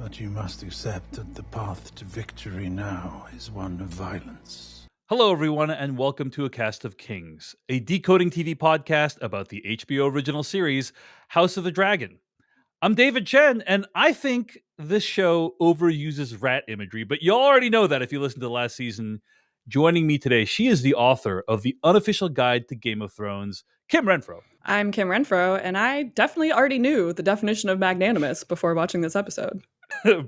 But you must accept that the path to victory now is one of violence. Hello, everyone, and welcome to A Cast of Kings, a Decoding TV podcast about the HBO original series, House of the Dragon. I'm David Chen, and I think this show overuses rat imagery, but you already know that if you listened to the last season. Joining me today, she is the author of the unofficial guide to Game of Thrones, Kim Renfro. I'm Kim Renfro, and I definitely already knew the definition of magnanimous before watching this episode.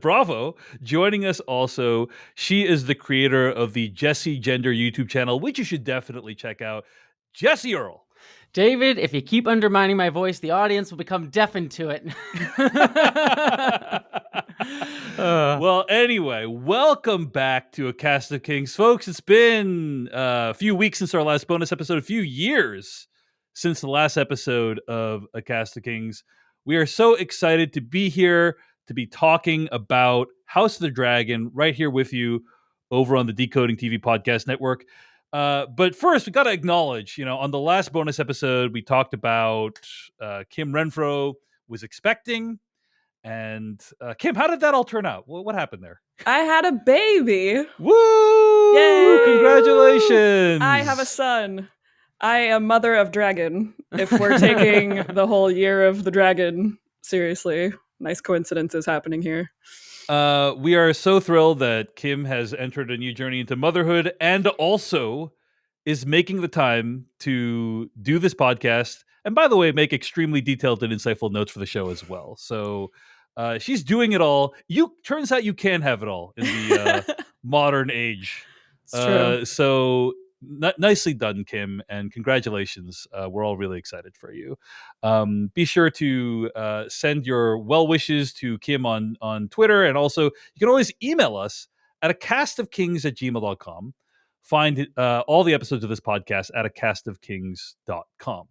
Bravo. Joining us also, she is the creator of the Jessie Gender YouTube channel, which you should definitely check out, Jessie Earl. David, if you keep undermining my voice, the audience will become deafened to it. Well, anyway, welcome back to A Cast of Kings. Folks, it's been a few weeks since our last bonus episode, a few years since the last episode of A Cast of Kings. We are so excited to be here, to be talking about House of the Dragon right here with you over on the Decoding TV Podcast Network. But first, we got to acknowledge, on the last bonus episode, we talked about Kim Renfro was expecting. And Kim, how did that all turn out? What happened there? I had a baby. Woo! Yay! Congratulations! I have a son. I am mother of dragon, if we're taking the whole year of the dragon seriously. Nice coincidences happening here. We are so thrilled that Kim has entered a new journey into motherhood and also is making the time to do this podcast. And by the way, make extremely detailed and insightful notes for the show as well. So she's doing it all. Turns out you can have it all in the modern age. It's true. So nicely done, Kim, and congratulations. We're all really excited for you. Be sure to send your well wishes to Kim on Twitter, and also you can always email us at acastofkings@gmail.com. Find all the episodes of this podcast at acastofkings.com.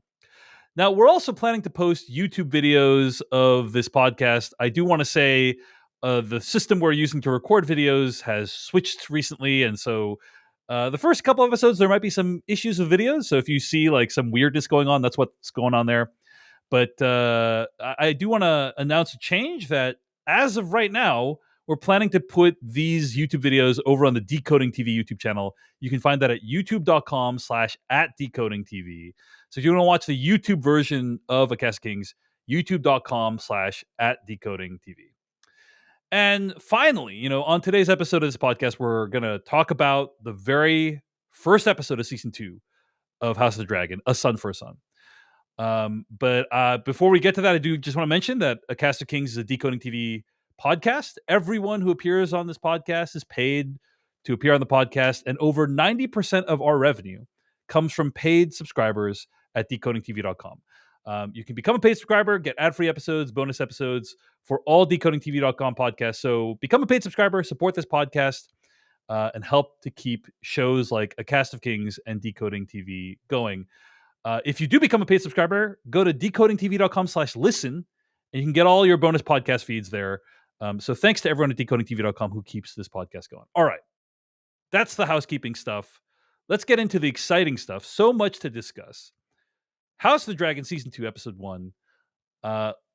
Now, we're also planning to post YouTube videos of this podcast. I do want to say the system we're using to record videos has switched recently, and so the first couple episodes, there might be some issues with videos. So if you see like some weirdness going on, that's what's going on there. But I do want to announce a change that as of right now, we're planning to put these YouTube videos over on the Decoding TV YouTube channel. You can find that at youtube.com/@decodingtv. So if you want to watch the YouTube version of A Cast of Kings, youtube.com/@decodingtv. And finally, on today's episode of this podcast, we're going to talk about the very first episode of season 2 of House of the Dragon, A Son for a Son. But before we get to that, I do just want to mention that A Cast of Kings is a Decoding TV podcast. Everyone who appears on this podcast is paid to appear on the podcast, and over 90% of our revenue comes from paid subscribers at decodingtv.com. You can become a paid subscriber, get ad-free episodes, bonus episodes for all decodingtv.com podcasts. So become a paid subscriber, support this podcast, and help to keep shows like A Cast of Kings and Decoding TV going. If you do become a paid subscriber, go to decodingtv.com/listen, and you can get all your bonus podcast feeds there. So thanks to everyone at decodingtv.com who keeps this podcast going. All right. That's the housekeeping stuff. Let's get into the exciting stuff. So much to discuss. House of the Dragon Season 2, Episode 1.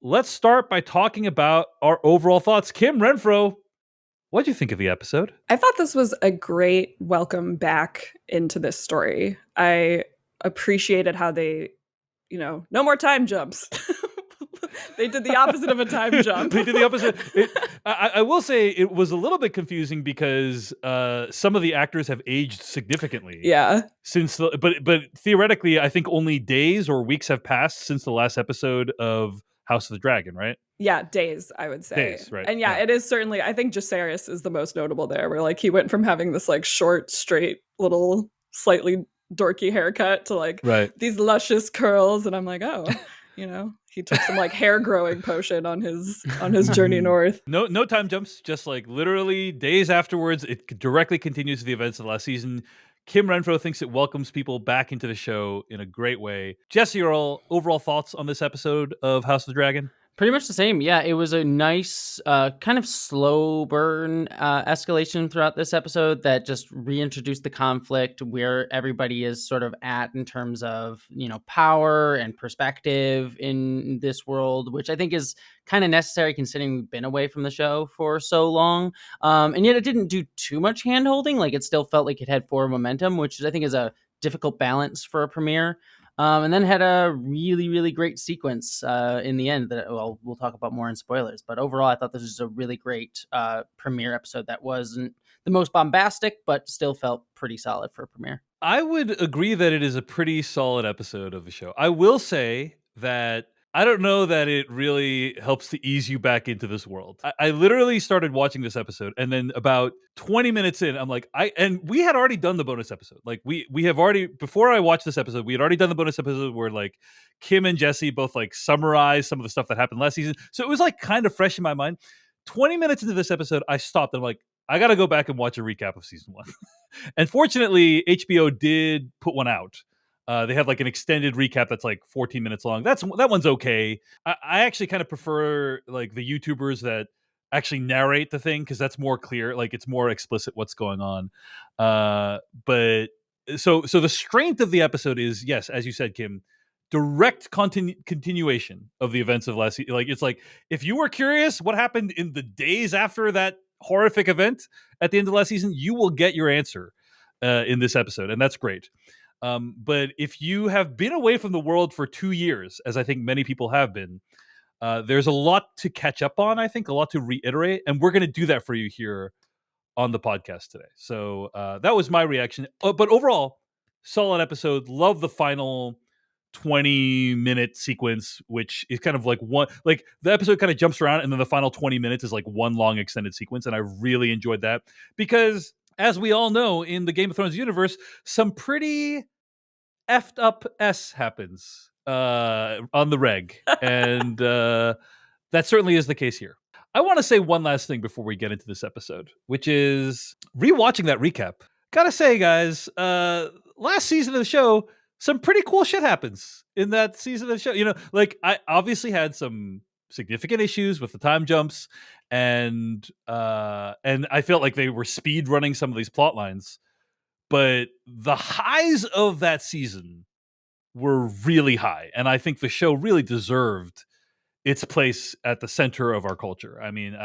Let's start by talking about our overall thoughts. Kim Renfro, what did you think of the episode? I thought this was a great welcome back into this story. I appreciated how they, no more time jumps. They did the opposite of a time jump. They did the opposite. I will say it was a little bit confusing because some of the actors have aged significantly. Yeah. But theoretically, I think only days or weeks have passed since the last episode of House of the Dragon, right? Yeah, days, I would say. Days, right. And yeah, it is certainly, I think Jacaerys is the most notable there, where like he went from having this like short, straight, little, slightly dorky haircut to like these luscious curls. And I'm like, oh, he took some like hair growing potion on his journey north. No time jumps, just like literally days afterwards. It directly continues the events of the last season. Kim Renfro thinks it welcomes people back into the show in a great way. Jessie Earl, overall thoughts on this episode of House of the Dragon? Pretty much the same. Yeah, it was a nice kind of slow burn escalation throughout this episode that just reintroduced the conflict where everybody is sort of at in terms of, power and perspective in this world, which I think is kind of necessary considering we've been away from the show for so long. And yet it didn't do too much hand holding. Like, it still felt like it had forward momentum, which I think is a difficult balance for a premiere. And then had a really, really great sequence in the end that we'll talk about more in spoilers. But overall, I thought this was a really great premiere episode that wasn't the most bombastic, but still felt pretty solid for a premiere. I would agree that it is a pretty solid episode of the show. I will say that I don't know that it really helps to ease you back into this world. I literally started watching this episode, and then about 20 minutes in, I'm like, and we had already done the bonus episode. Like we have already, before I watched this episode, we had already done the bonus episode where like Kim and Jessie both like summarize some of the stuff that happened last season. So it was like kind of fresh in my mind. 20 minutes into this episode, I stopped. I'm like, I got to go back and watch a recap of season 1. And fortunately, HBO did put one out. They have like an extended recap that's like 14 minutes long. That one's okay. I actually kind of prefer like the YouTubers that actually narrate the thing because that's more clear. Like it's more explicit what's going on. But so the strength of the episode is, yes, as you said, Kim, direct continuation of the events of last season. Like it's like if you were curious what happened in the days after that horrific event at the end of last season, you will get your answer in this episode, and that's great. But if you have been away from the world for 2 years, as I think many people have been, there's a lot to catch up on, I think, a lot to reiterate, and we're going to do that for you here on the podcast today. So that was my reaction. But overall, solid episode. Love the final 20-minute sequence, which is kind of like the episode kind of jumps around, and then the final 20 minutes is like one long extended sequence, and I really enjoyed that because, as we all know, in the Game of Thrones universe, some pretty effed up happens on the reg. And that certainly is the case here. I want to say one last thing before we get into this episode, which is rewatching that recap. Gotta say, guys, last season of the show, some pretty cool shit happens in that season of the show. Like I obviously had some significant issues with the time jumps, and I felt like they were speed running some of these plot lines. But the highs of that season were really high, and I think the show really deserved its place at the center of our culture. I mean,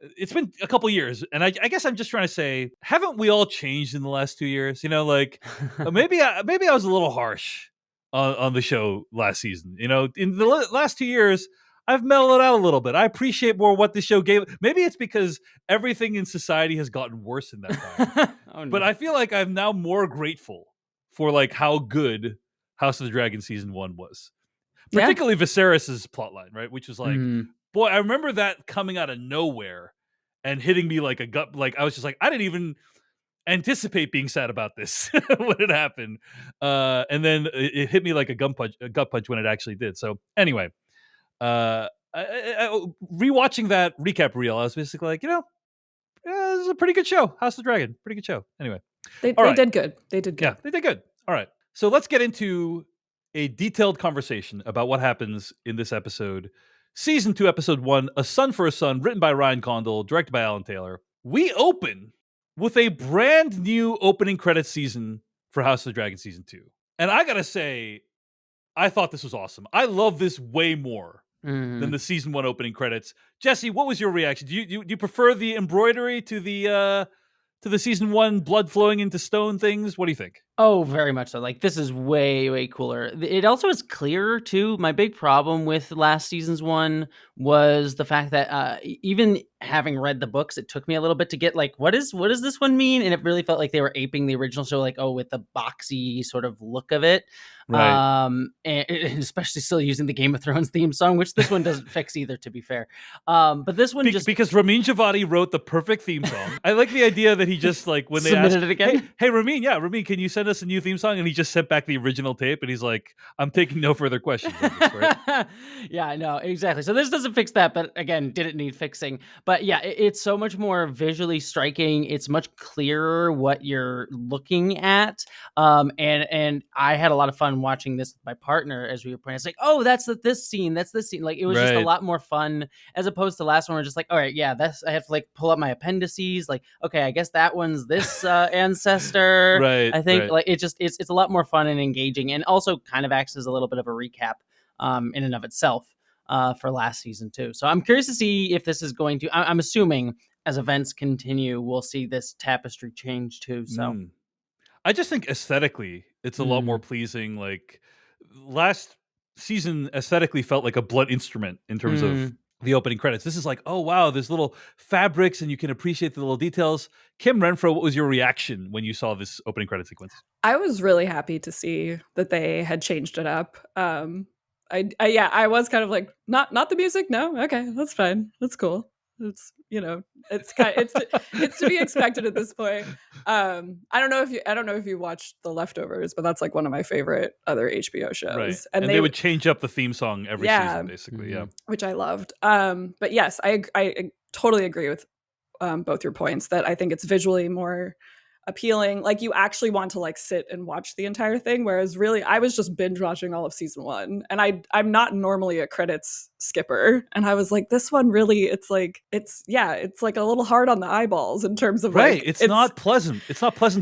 it's been a couple years, and I guess I'm just trying to say, haven't we all changed in the last 2 years? Like maybe I was a little harsh on the show last season. In the last 2 years, I've mellowed out a little bit. I appreciate more what the show gave. Maybe it's because everything in society has gotten worse in that time. Oh, no. But I feel like I'm now more grateful for like how good House of the Dragon season 1 was. Particularly Viserys's plotline, right? Which was like, boy, I remember that coming out of nowhere and hitting me like a gut. Like I was just like, I didn't even anticipate being sad about this when it happened. And then it hit me like a gut punch when it actually did. So anyway, rewatching that recap reel, I was basically like, this is a pretty good show. House of the Dragon, pretty good show. Anyway, they did good. They did good. Yeah, they did good. All right, so let's get into a detailed conversation about what happens in this episode. Season 2, episode 1, A Son for a Son, written by Ryan Condal, directed by Alan Taylor. We open with a brand new opening credits season for House of the Dragon season 2. And I gotta say, I thought this was awesome. I love this way more than the season 1 opening credits. Jesse, what was your reaction? Do you prefer the embroidery to the season 1 blood flowing into stone things? What do you think? Oh, very much so. Like, this is way, way cooler. It also is clearer, too. My big problem with last season's one was the fact that even having read the books, it took me a little bit to get, like, what does this one mean? And it really felt like they were aping the original show, like, with the boxy sort of look of it. Right. And especially still using the Game of Thrones theme song, which this one doesn't fix either, to be fair. But this one because Ramin Djawadi wrote the perfect theme song. I like the idea that he just, like, when they submitted it again. Hey, Ramin, can you send send us a new theme song? And he just sent back the original tape, and he's like, I'm taking no further questions on this, right? Yeah, no, exactly. So this doesn't fix that, but again, didn't need fixing. But yeah, it's so much more visually striking. It's much clearer what you're looking at. And I had a lot of fun watching this with my partner as we were playing. It's like, oh, that's this scene. That's this scene. Like, it was just a lot more fun as opposed to last one. We're just like, all right, yeah, I have to like pull up my appendices. Like, okay, I guess that one's this ancestor. Right. I think like it's a lot more fun and engaging, and also kind of acts as a little bit of a recap in and of itself for last season too. So I'm curious to see if this is going to. I'm assuming as events continue, we'll see this tapestry change too. So I just think aesthetically, it's a lot more pleasing. Like last season, aesthetically felt like a blood instrument in terms of the opening credits. This is like, oh wow, there's little fabrics and you can appreciate the little details. Kim Renfro, what was your reaction when you saw this opening credit sequence? I was really happy to see that they had changed it up. I was kind of like, not the music. No, okay, that's fine, that's cool. It's it's to be expected at this point. I don't know if you watched The Leftovers, but that's like one of my favorite other HBO shows. Right. And they would change up the theme song every season, basically. Yeah, which I loved. But yes, I totally agree with both your points that I think it's visually more appealing. Like, you actually want to like sit and watch the entire thing, whereas really I was just binge watching all of season 1, and I'm not normally a credits skipper, and I was like, this one really, it's like a little hard on the eyeballs in terms of like, it's not pleasant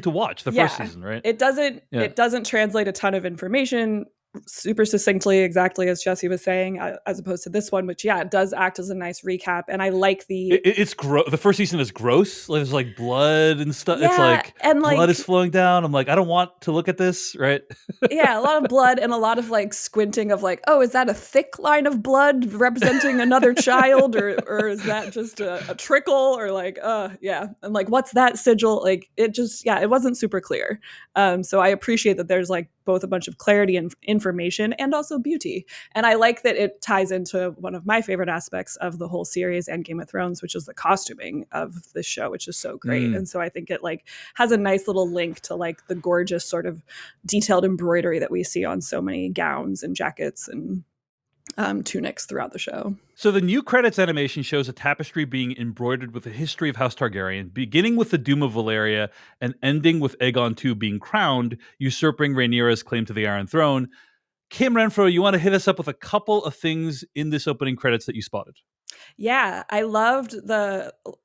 to watch the first season, right? It doesn't translate a ton of information super succinctly, exactly as Jessie was saying, as opposed to this one, which it does act as a nice recap. And I like it's the first season is gross. There's like blood and stuff. It's like, and blood is flowing down. I'm like, I don't want to look at this, right? A lot of blood and a lot of like squinting of like, oh, is that a thick line of blood representing another child, or is that just a trickle, or like, and like, what's that sigil? Like, it just it wasn't super clear. So I appreciate that there's like both a bunch of clarity and information and also beauty. And I like that it ties into one of my favorite aspects of the whole series and Game of Thrones, which is the costuming of this show, which is so great. And so I think it like has a nice little link to like the gorgeous sort of detailed embroidery that we see on so many gowns and jackets and tunics throughout the show. So the new credits animation shows a tapestry being embroidered with the history of House Targaryen, beginning with the doom of Valyria and ending with Aegon II being crowned, usurping Rhaenyra's claim to the Iron Throne. Kim Renfro, you want to hit us up with a couple of things in this opening credits that you spotted? Yeah, I loved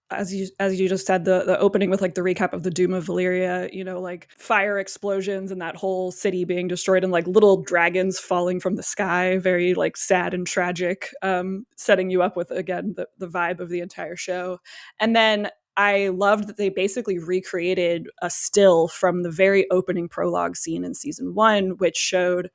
as you just said, the opening with like the recap of the doom of Valyria, like fire explosions and that whole city being destroyed and like little dragons falling from the sky, very like sad and tragic, setting you up with, again, the vibe of the entire show. And then I loved that they basically recreated a still from the very opening prologue scene in season 1, which showed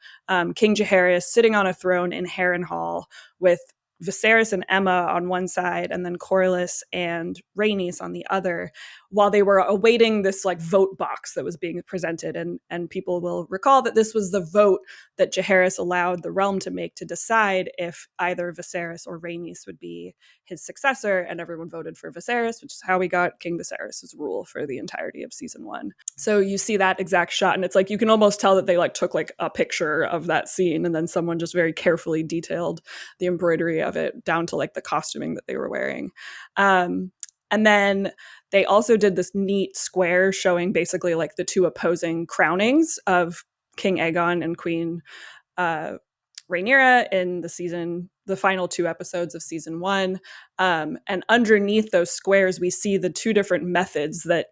King Jaehaerys sitting on a throne in Harrenhal with Viserys and Aemma on one side, and then Corlys and Rhaenys on the other, while they were awaiting this like vote box that was being presented. And people will recall that this was the vote that Jaehaerys allowed the realm to make to decide if either Viserys or Rhaenys would be his successor, and everyone voted for Viserys, which is how we got King Viserys' rule for the entirety of season 1. So you see that exact shot, and it's like you can almost tell that they like took like a picture of that scene, and then someone just very carefully detailed the embroidery of it down to like the costuming that they were wearing. And then they also did this neat square showing basically like the two opposing crownings of King Aegon and Queen Rhaenyra in the final 2 episodes of season 1. And underneath those squares, we see the 2 different methods that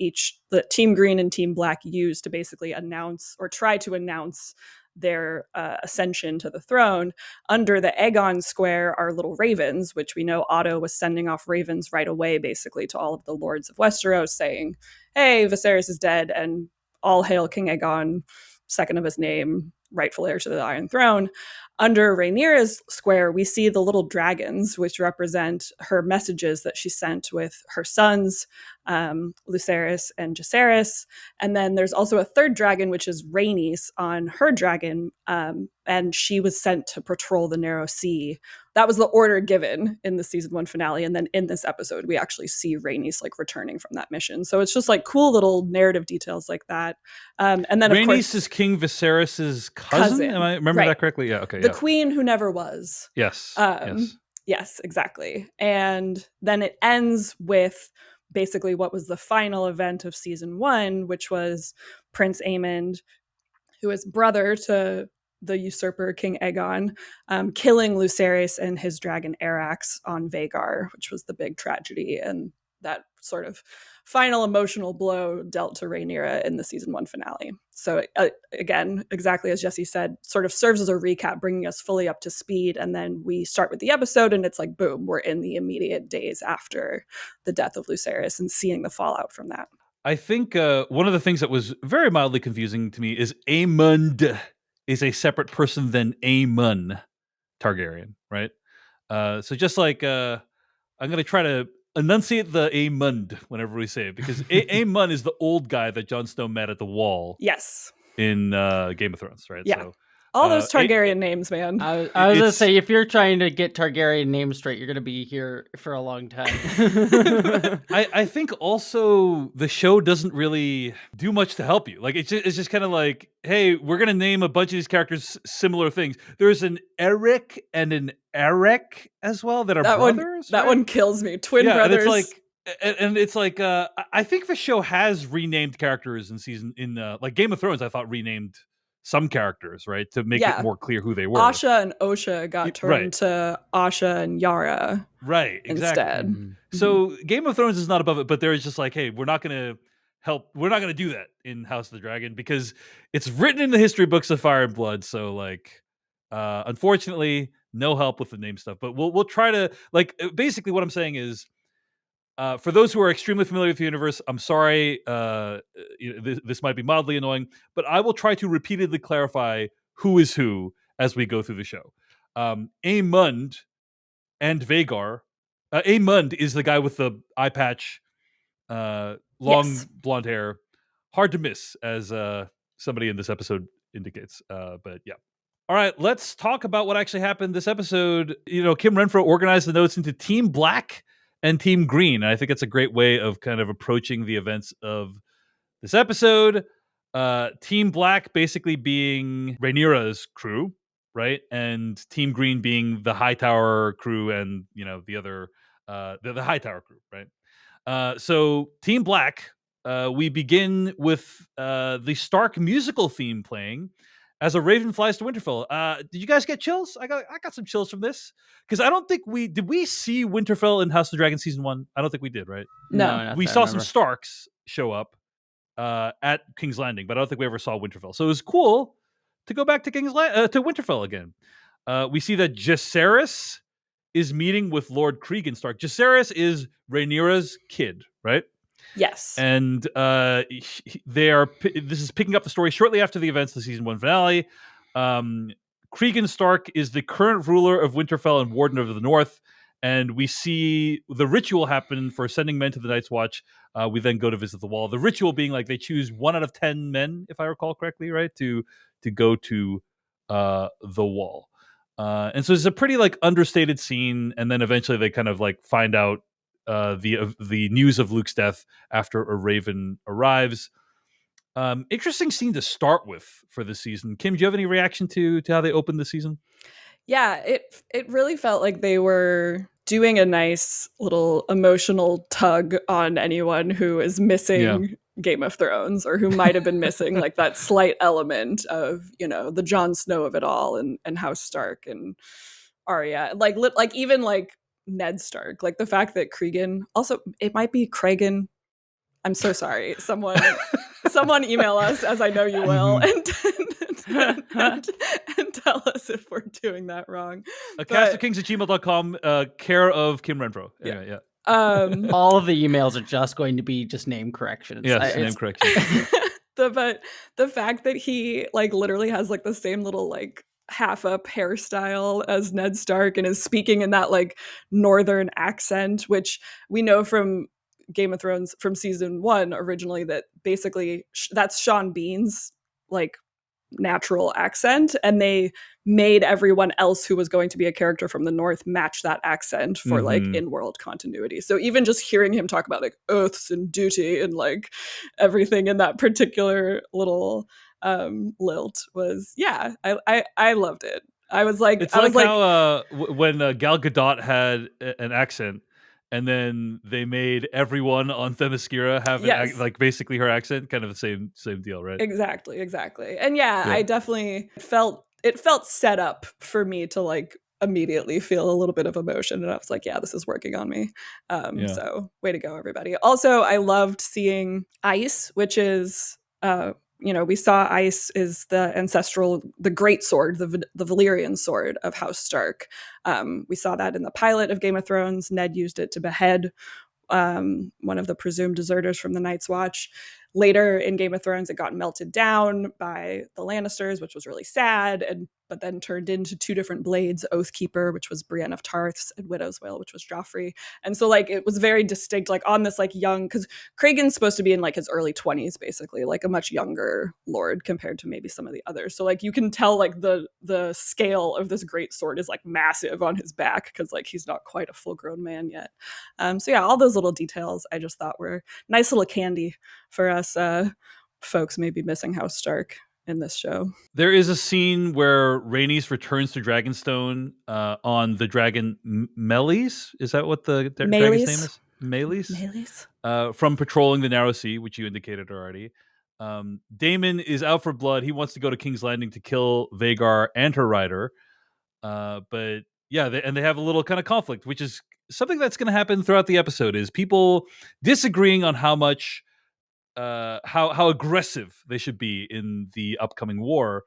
Team Green and Team Black use to basically announce or try to announce their ascension to the throne. Under the Aegon square are little ravens, which we know Otto was sending off ravens right away, basically to all of the lords of Westeros, saying, hey, Viserys is dead, and all hail King Aegon, second of his name, rightful heir to the Iron Throne. under Rhaenyra's square, we see the little dragons, which represent her messages that she sent with her sons, Lucerys and Jacaerys. And then there's also a third dragon, which is Rhaenys on her dragon, and she was sent to patrol the Narrow Sea. That was the order given in the season 1 finale. And then in this episode, we actually see Rhaenys like returning from that mission. So it's just like cool little narrative details like that. And then Rhaenys of course, is King Viserys's cousin. Am I remember that correctly? Yeah. Okay. The queen who never was. Yes. Yes, exactly. And then it ends with basically what was the final event of season 1, which was Prince Aemond, who is brother to the usurper King Aegon, killing Lucerys and his dragon Arax on Vhagar, which was the big tragedy and that sort of final emotional blow dealt to Rhaenyra in the season 1 finale. So again, exactly as Jessie said, sort of serves as a recap, bringing us fully up to speed. And then we start with the episode and it's like, boom, we're in the immediate days after the death of Lucerys and seeing the fallout from that. I think one of the things that was very mildly confusing to me is Aemond is a separate person than Aemon Targaryen, right? So just like I'm going to try to enunciate the Aemond whenever we say it, because Aemon is the old guy that Jon Snow met at the Wall. Yes. In Game of Thrones, right? Yeah. So, all those Targaryen names, man. I was going to say, if you're trying to get Targaryen names straight, you're going to be here for a long time. I think also the show doesn't really do much to help you. Like it's just kind of like, hey, we're going to name a bunch of these characters similar things. There's an Eric and an Eric as well that are brothers. That one kills me. Twin brothers. And it's like, I think the show has renamed characters in like Game of Thrones. I thought renamed some characters, right, to make it more clear who they were. Asha and Osha got turned to Asha and Yara, right? Exactly. Instead. Mm-hmm. So Game of Thrones is not above it, but there is just like, hey, we're not going to help. We're not going to do that in House of the Dragon because it's written in the history books of Fire and Blood. So like, unfortunately, no help with the name stuff. But we'll try to like. Basically, what I'm saying is. For those who are extremely familiar with the universe, I'm sorry, this might be mildly annoying, but I will try to repeatedly clarify who is who as we go through the show. Aemond and Vhagar. Aemond is the guy with the eye patch, long blonde hair. Hard to miss, as somebody in this episode indicates. But yeah. All right, let's talk about what actually happened this episode. Kim Renfro organized the notes into Team Black and Team Green. And I think it's a great way of kind of approaching the events of this episode. Team Black basically being Rhaenyra's crew, right? And Team Green being the Hightower crew and, the other, the Hightower crew, right? So Team Black, we begin with the Stark musical theme playing as a raven flies to Winterfell. Did you guys get chills? I got some chills from this because I don't think did we see Winterfell in House of the Dragon season 1? I don't think we did, right? No, we saw some Starks show up at King's Landing, but I don't think we ever saw Winterfell. So it was cool to go back to to Winterfell again. We see that Jacaerys is meeting with Lord Cregan Stark. Jacaerys is Rhaenyra's kid, right? Yes. And they are. This is picking up the story shortly after the events of the season 1 finale. Cregan Stark is the current ruler of Winterfell and Warden of the North, and we see the ritual happen for sending men to the Night's Watch. We then go to visit the Wall. The ritual being like they choose 1 out of 10 men, if I recall correctly, right, to go to the Wall. And so it's a pretty like understated scene, and then eventually they kind of like find out the news of Luke's death after a raven arrives. Interesting scene to start with for this season. Kim, do you have any reaction to how they opened the season? Yeah, it really felt like they were doing a nice little emotional tug on anyone who is missing Game of Thrones or who might have been missing like that slight element of, the Jon Snow of it all and House Stark and Arya. Like even like Ned Stark, like the fact that Cregan, also it might be Cregan. I'm so sorry. Someone email us, as I know you will, and tell us if we're doing that wrong. castofkings@gmail.com, care of Kim Renfro. Yeah. All of the emails are just going to be just name corrections. Yes, name corrections. But the fact that he like literally has like the same little like half up hairstyle as Ned Stark and is speaking in that like northern accent, which we know from Game of Thrones from season 1 originally that basically that's Sean Bean's like natural accent, and they made everyone else who was going to be a character from the north match that accent for like in-world continuity. So even just hearing him talk about like oaths and duty and like everything in that particular little lilt was I loved it. I was like, it's like how when Gal Gadot had an accent, and then they made everyone on Themyscira have like basically her accent, kind of the same deal, right? Exactly. And I definitely felt set up for me to like immediately feel a little bit of emotion, and I was like, yeah, this is working on me. So way to go, everybody. Also, I loved seeing Ice, which is we saw Ice is the great sword, the Valyrian sword of House Stark. We saw that in the pilot of Game of Thrones. Ned used it to behead one of the presumed deserters from the Night's Watch. Later in Game of Thrones, it got melted down by the Lannisters, which was really sad, but then turned into 2 different blades, Oathkeeper, which was Brienne of Tarth's, and Widow's Wail, which was Joffrey. And so like it was very distinct, like on this like young, because Cragen's supposed to be in like his early 20s, basically, like a much younger lord compared to maybe some of the others. So like you can tell like the scale of this great sword is like massive on his back, because like he's not quite a full-grown man yet. So all those little details I just thought were nice little candy for us folks maybe missing House Stark in this show. There is a scene where Rhaenys returns to Dragonstone on the dragon Meleys. Is that what the dragon's name is? Meleys. From patrolling the Narrow Sea, which you indicated already. Daemon is out for blood. He wants to go to King's Landing to kill Vhagar and her rider. But yeah, they have a little kind of conflict, which is something that's going to happen throughout the episode. Is people disagreeing on how much. How aggressive they should be in the upcoming war.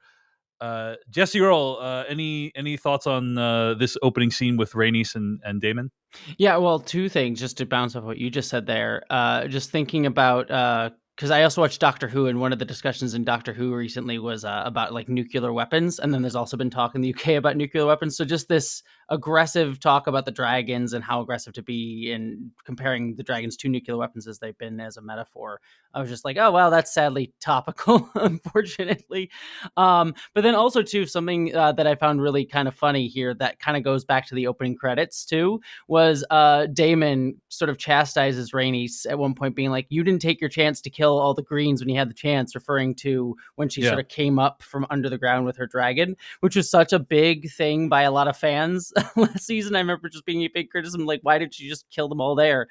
Jessie Earl, any thoughts on this opening scene with Rhaenys and Daemon? Yeah, well, 2 things just to bounce off what you just said there. Just thinking about because I also watched Doctor Who, and one of the discussions in Doctor Who recently was about like nuclear weapons, and then there's also been talk in the UK about nuclear weapons. So just this aggressive talk about the dragons and how aggressive to be, and comparing the dragons to nuclear weapons as they've been as a metaphor. I was just like, oh, wow, that's sadly topical, unfortunately. But then also, too, something that I found really kind of funny here that kind of goes back to the opening credits, too, was Daemon sort of chastises Rhaenys at one point, being like, you didn't take your chance to kill all the Greens when you had the chance, referring to when she sort of came up from under the ground with her dragon, which was such a big thing by a lot of fans last season. I remember just being a big criticism, like, why did she just kill them all there?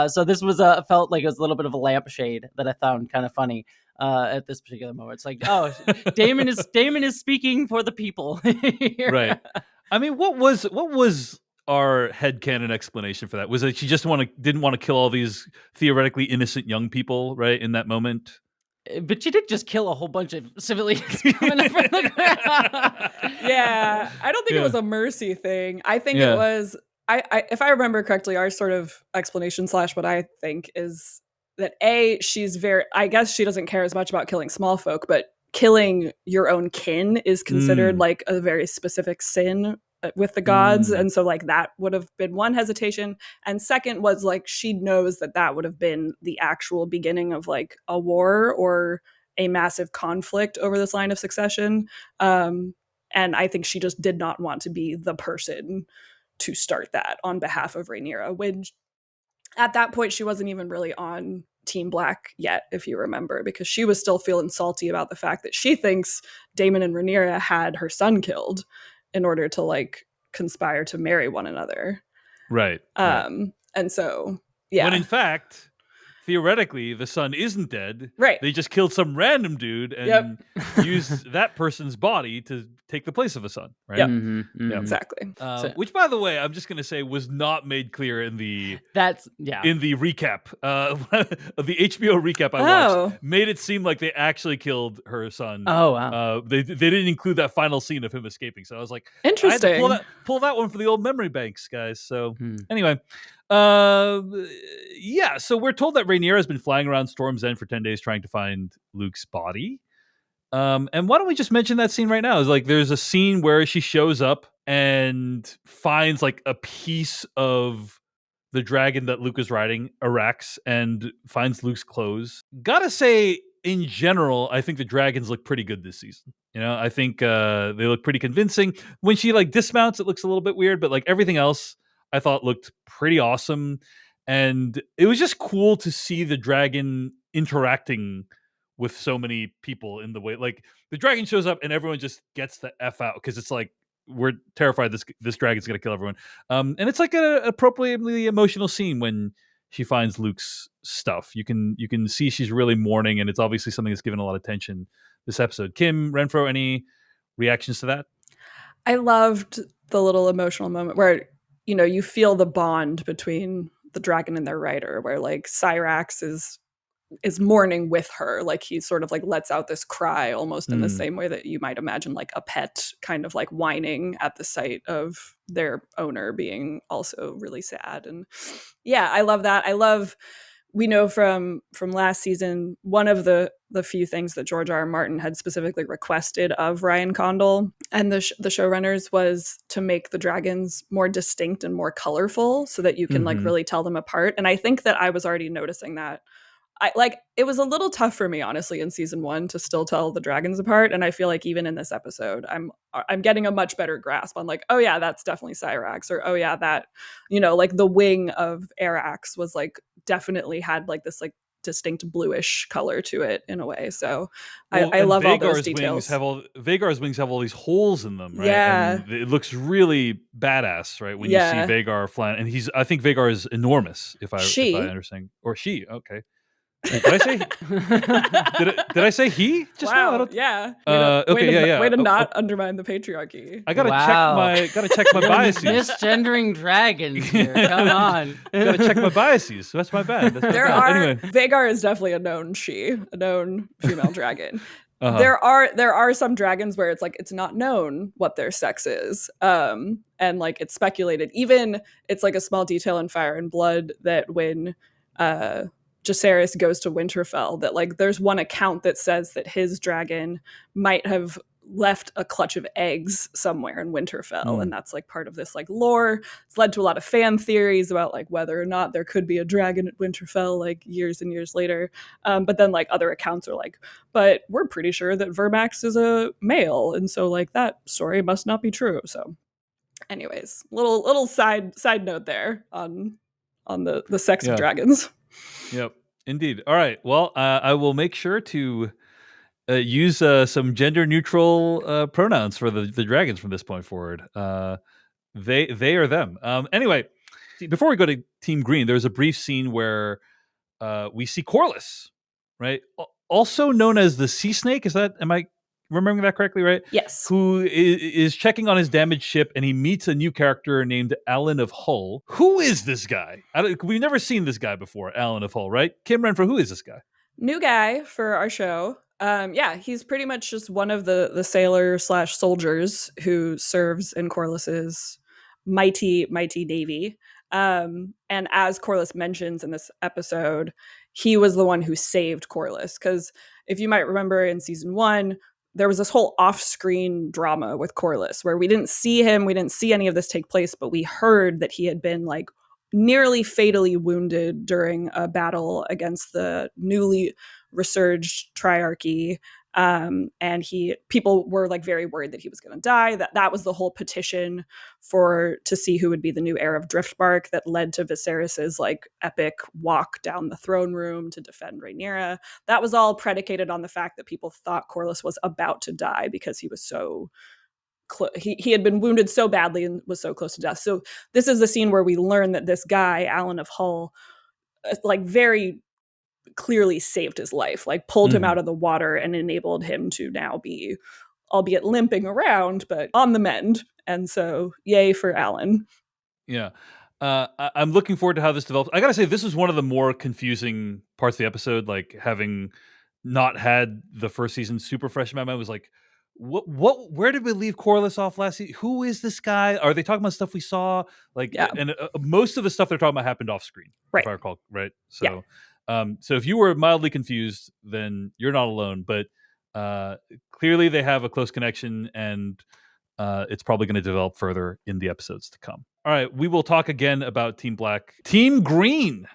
So this was felt like it was a little bit of a lampshade that I found kind of funny at this particular moment. It's like, oh, Daemon is speaking for the people. Right. I mean, what was our headcanon explanation for that? Was that she just didn't want to kill all these theoretically innocent young people, right, in that moment? But she did just kill a whole bunch of civilians coming up from the ground. Yeah, I don't think it was a mercy thing. I think it was, I if I remember correctly, our sort of explanation / what I think is that she's I guess she doesn't care as much about killing small folk, but killing your own kin is considered like a very specific sin with the gods. And so like that would have been one hesitation. And second was like, she knows that would have been the actual beginning of like a war or a massive conflict over this line of succession. And I think she just did not want to be the person to start that on behalf of Rhaenyra, which at that point she wasn't even really on Team Black yet, if you remember, because she was still feeling salty about the fact that she thinks Daemon and Rhaenyra had her son killed in order to like conspire to marry one another. Right. And so, yeah. When in fact, theoretically, the son isn't dead. Right. They just killed some random dude and used that person's body to take the place of a son. Right. Yep. Exactly. Which, by the way, I'm just going to say was not made clear in the recap of the HBO recap I watched. Made it seem like they actually killed her son. Oh wow. They didn't include that final scene of him escaping. So I was like, interesting. I had to pull that one for the old memory banks, guys. So anyway. So we're told that Rhaenyra has been flying around Storm's End for 10 days trying to find Luke's body. And why don't we just mention that scene right now? Is like there's a scene where she shows up and finds like a piece of the dragon that Luke is riding, Arax, and finds Luke's clothes. Gotta say, in general, I think the dragons look pretty good this season. I think they look pretty convincing. When she like dismounts, it looks a little bit weird, but like everything else, I thought looked pretty awesome. And it was just cool to see the dragon interacting with so many people in the way. Like the dragon shows up and everyone just gets the F out because it's like we're terrified this dragon's gonna kill everyone. And it's like an appropriately emotional scene when she finds Luke's stuff. You can see she's really mourning, and it's obviously something that's given a lot of attention this episode. Kim Renfro, any reactions to that? I loved the little emotional moment where you feel the bond between the dragon and their rider, where like Cyrax is mourning with her. Like he sort of like lets out this cry almost in the same way that you might imagine like a pet kind of like whining at the sight of their owner being also really sad. And yeah, I love that. We know from last season, one of the few things that George R.R. Martin had specifically requested of Ryan Condal and the showrunners was to make the dragons more distinct and more colorful so that you can like really tell them apart. And I think that I was already noticing that. It was a little tough for me, honestly, in season 1 to still tell the dragons apart. And I feel like even in this episode, I'm getting a much better grasp on like, oh yeah, that's definitely Cyrax, or oh yeah, that, like the wing of Arax was like definitely had like this like distinct bluish color to it in a way. So I love all those details. Vagar's wings have all these holes in them, right? Yeah. And it looks really badass, right? When you see Vagar flying, and I think Vagar is enormous, if I understand. Or she, okay. Did I say? did I say he? Just wow. now? Yeah. Way to not undermine the patriarchy. I gotta check my biases. Misgendering dragons here. Come on. Gotta check my biases. That's my bad. Anyway. Vagar is definitely a known female dragon. There are some dragons where it's like it's not known what their sex is, and like it's speculated. Even it's like a small detail in Fire and Blood that when Jacaerys goes to Winterfell, that like there's one account that says that his dragon might have left a clutch of eggs somewhere in Winterfell, and that's like part of this like lore. It's led to a lot of fan theories about like whether or not there could be a dragon at Winterfell like years and years later, but then like other accounts are like, but we're pretty sure that Vermax is a male, and so like that story must not be true. So anyways, little side note there on the sex of dragons. Yep, indeed. All right. Well, I will make sure to use some gender neutral pronouns for the dragons from this point forward. They or them. Anyway, before we go to Team Green, there's a brief scene where we see Corlys, right? Also known as the Sea Snake. Am I remembering that correctly, right? Yes. Who is checking on his damaged ship, and he meets a new character named Alyn of Hull. Who is this guy? We've never seen this guy before, Alyn of Hull, right? Kim Renfro, who is this guy? New guy for our show. He's pretty much just one of the sailor/soldiers who serves in Corlys's mighty navy. And as Corlys mentions in this episode, he was the one who saved Corlys. Because if you might remember in season 1, there was this whole off-screen drama with Corlys where we didn't see him, we didn't see any of this take place, but we heard that he had been like nearly fatally wounded during a battle against the newly resurged Triarchy. And people were like very worried that he was going to die. That was the whole petition to see who would be the new heir of Driftmark that led to Viserys's like epic walk down the throne room to defend Rhaenyra. That was all predicated on the fact that people thought Corlys was about to die because he was so he had been wounded so badly and was so close to death. So this is the scene where we learn that this guy, Alyn of Hull, like very clearly saved his life, like pulled him out of the water and enabled him to now be, albeit limping around, but on the mend. And so yay for Alyn. Yeah. I'm looking forward to how this develops. I gotta say, this was one of the more confusing parts of the episode, like having not had the first season super fresh in my mind. Was like, where did we leave Corlys off last season? Who is this guy? Are they talking about stuff we saw? Like, and most of the stuff they're talking about happened off screen, right? If I recall, right? So, so if you were mildly confused, then you're not alone. But Clearly, they have a close connection, and it's probably going to develop further in the episodes to come. All right, we will talk again about Team Black. Team Green.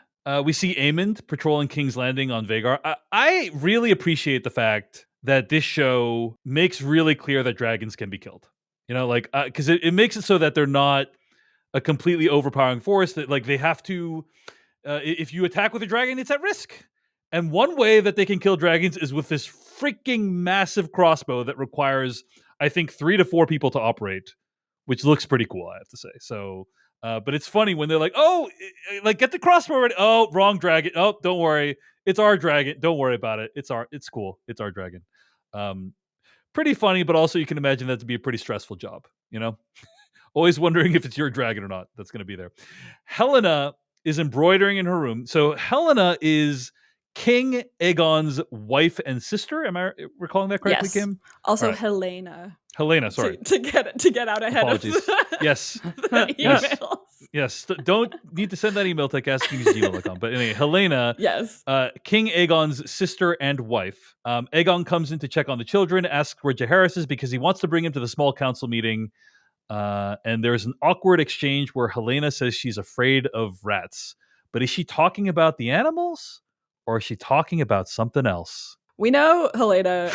We see Aemond patrolling King's Landing on Vhagar. I really appreciate the fact that this show makes really clear that dragons can be killed. You know, like, because it makes it so that they're not a completely overpowering force, that like they have to, if you attack with a dragon, it's at risk. And one way that they can kill dragons is with this freaking massive crossbow that requires, I think, 3 to 4 people to operate, which looks pretty cool, I have to say. So, but it's funny when they're like, "Oh, like get the crossbow ready." Oh, wrong dragon. Oh, don't worry, it's our dragon. Don't worry about it. It's cool. It's our dragon. Pretty funny, but also you can imagine that to be a pretty stressful job. You know, always wondering if it's your dragon or not that's going to be there. Helena is embroidering in her room. So Helena is King Aegon's wife and sister. Am I recalling that correctly, Yes. Kim? Also, All right. Helena, sorry. to get out ahead Apologies. of the, Yes. the Yes. emails. Yes. Don't need to send that email to castingnews@gmail.com. But anyway, Helena, Yes. King Aegon's sister and wife. Aegon comes in to check on the children, asks where Jaehaerys is because he wants to bring him to the small council meeting. And there's an awkward exchange where Helena says she's afraid of rats. But is she talking about the animals, or is she talking about something else? We know Helena,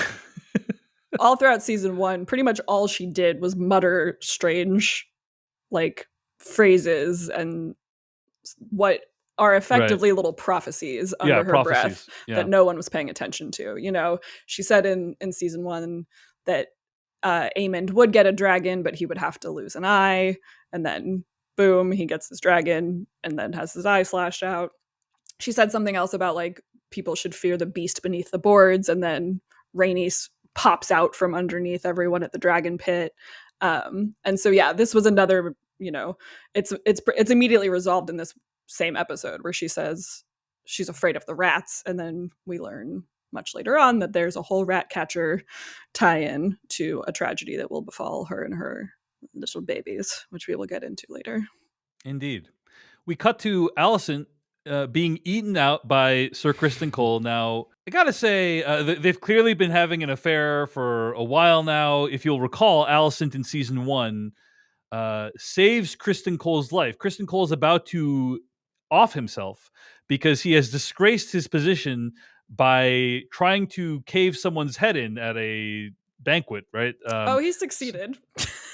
all throughout season 1, pretty much all she did was mutter strange, like, phrases and what are effectively little prophecies under her breath that no one was paying attention to. You know, she said in season 1 that Aemond would get a dragon, but he would have to lose an eye, and then boom, he gets his dragon and then has his eye slashed out. She said something else about like people should fear the beast beneath the boards, and then Rhaenys pops out from underneath everyone at the dragon pit. And so yeah, this was another, you know, it's immediately resolved in this same episode where she says she's afraid of the rats, and then we learn much later on that there's a whole rat catcher tie-in to a tragedy that will befall her and her little babies, which we will get into later. Indeed. We cut to Alicent being eaten out by Sir Criston Cole. Now, I gotta say, they've clearly been having an affair for a while now. If you'll recall, Alicent in season 1 saves Criston Cole's life. Criston Cole is about to off himself because he has disgraced his position by trying to cave someone's head in at a banquet, right? He succeeded.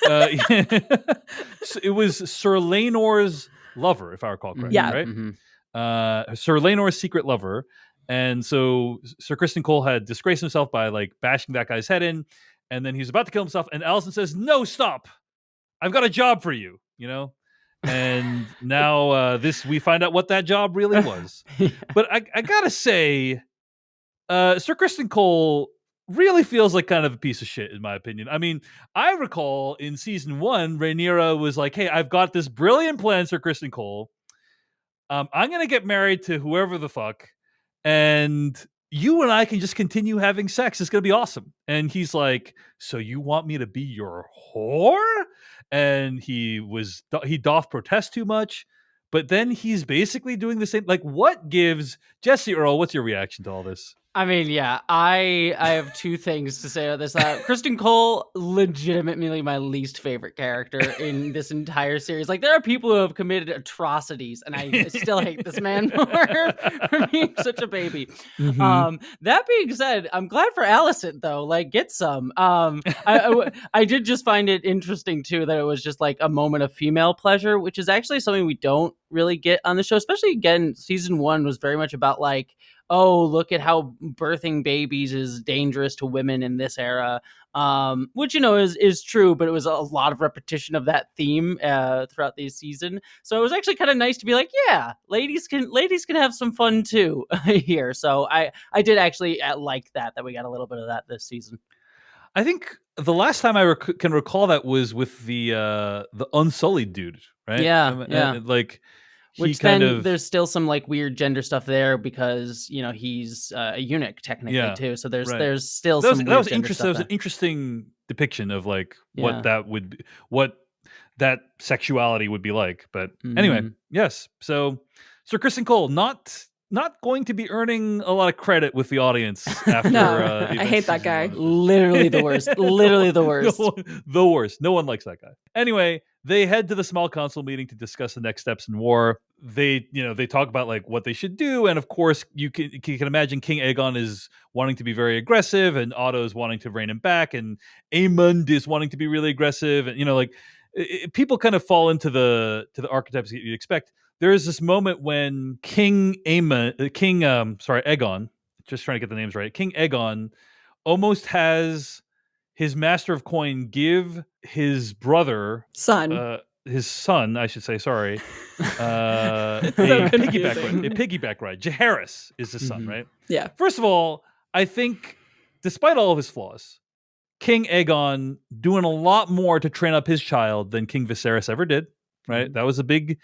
It was Sir Laenor's lover, if I recall correctly, Yeah. right? Mm-hmm. Sir Laenor's secret lover. And so Sir Criston Cole had disgraced himself by like bashing that guy's head in, and then he's about to kill himself, and Alicent says, "No, stop. I've got a job for you," you know? And now we find out what that job really was. Yeah. But I gotta say, Sir Criston Cole really feels like kind of a piece of shit, in my opinion. I mean, I recall in season 1, Rhaenyra was like, "Hey, I've got this brilliant plan, Sir Criston Cole. I'm going to get married to whoever the fuck, and you and I can just continue having sex. It's going to be awesome." And he's like, "So you want me to be your whore?" And he doth protest too much. But then he's basically doing the same. Like, what gives Jessie Earl? What's your reaction to all this? I mean, yeah, I have 2 things to say about this. Criston Cole, legitimately my least favorite character in this entire series. Like, there are people who have committed atrocities, and I still hate this man for being such a baby. Mm-hmm. That being said, I'm glad for Alicent, though. Like, get some. I did just find it interesting, too, that it was just like a moment of female pleasure, which is actually something we don't really get on the show. Especially, again, season 1 was very much about like, oh, look at how birthing babies is dangerous to women in this era, which, you know, is true, but it was a lot of repetition of that theme throughout the season. So it was actually kind of nice to be like, yeah, ladies can have some fun too here. So I did actually like that we got a little bit of that this season. I think the last time I can recall that was with the Unsullied dude, right? Yeah. Like, which then there's still some like weird gender stuff there because, you know, he's a eunuch technically too. So there's still some weird gender stuff. That was an interesting depiction of like what that sexuality would be like. But anyway, yes. So Sir Criston Cole, not not going to be earning a lot of credit with the audience after No, the I hate that season guy. one. Literally the worst. Literally the worst. The worst. No one likes that guy. Anyway, they head to the small council meeting to discuss the next steps in war. They talk about like what they should do, and of course, you can imagine King Aegon is wanting to be very aggressive, and Otto is wanting to rein him back, and Aemond is wanting to be really aggressive, and people kind of fall into the archetypes that you'd expect. There is this moment when Aegon, just trying to get the names right, King Aegon almost has his Master of Coin give his brother, his son, I should say, sorry, a piggyback ride. Jaehaerys is his son, right? Yeah. First of all, I think, despite all of his flaws, King Aegon doing a lot more to train up his child than King Viserys ever did, right? Mm-hmm. That was a big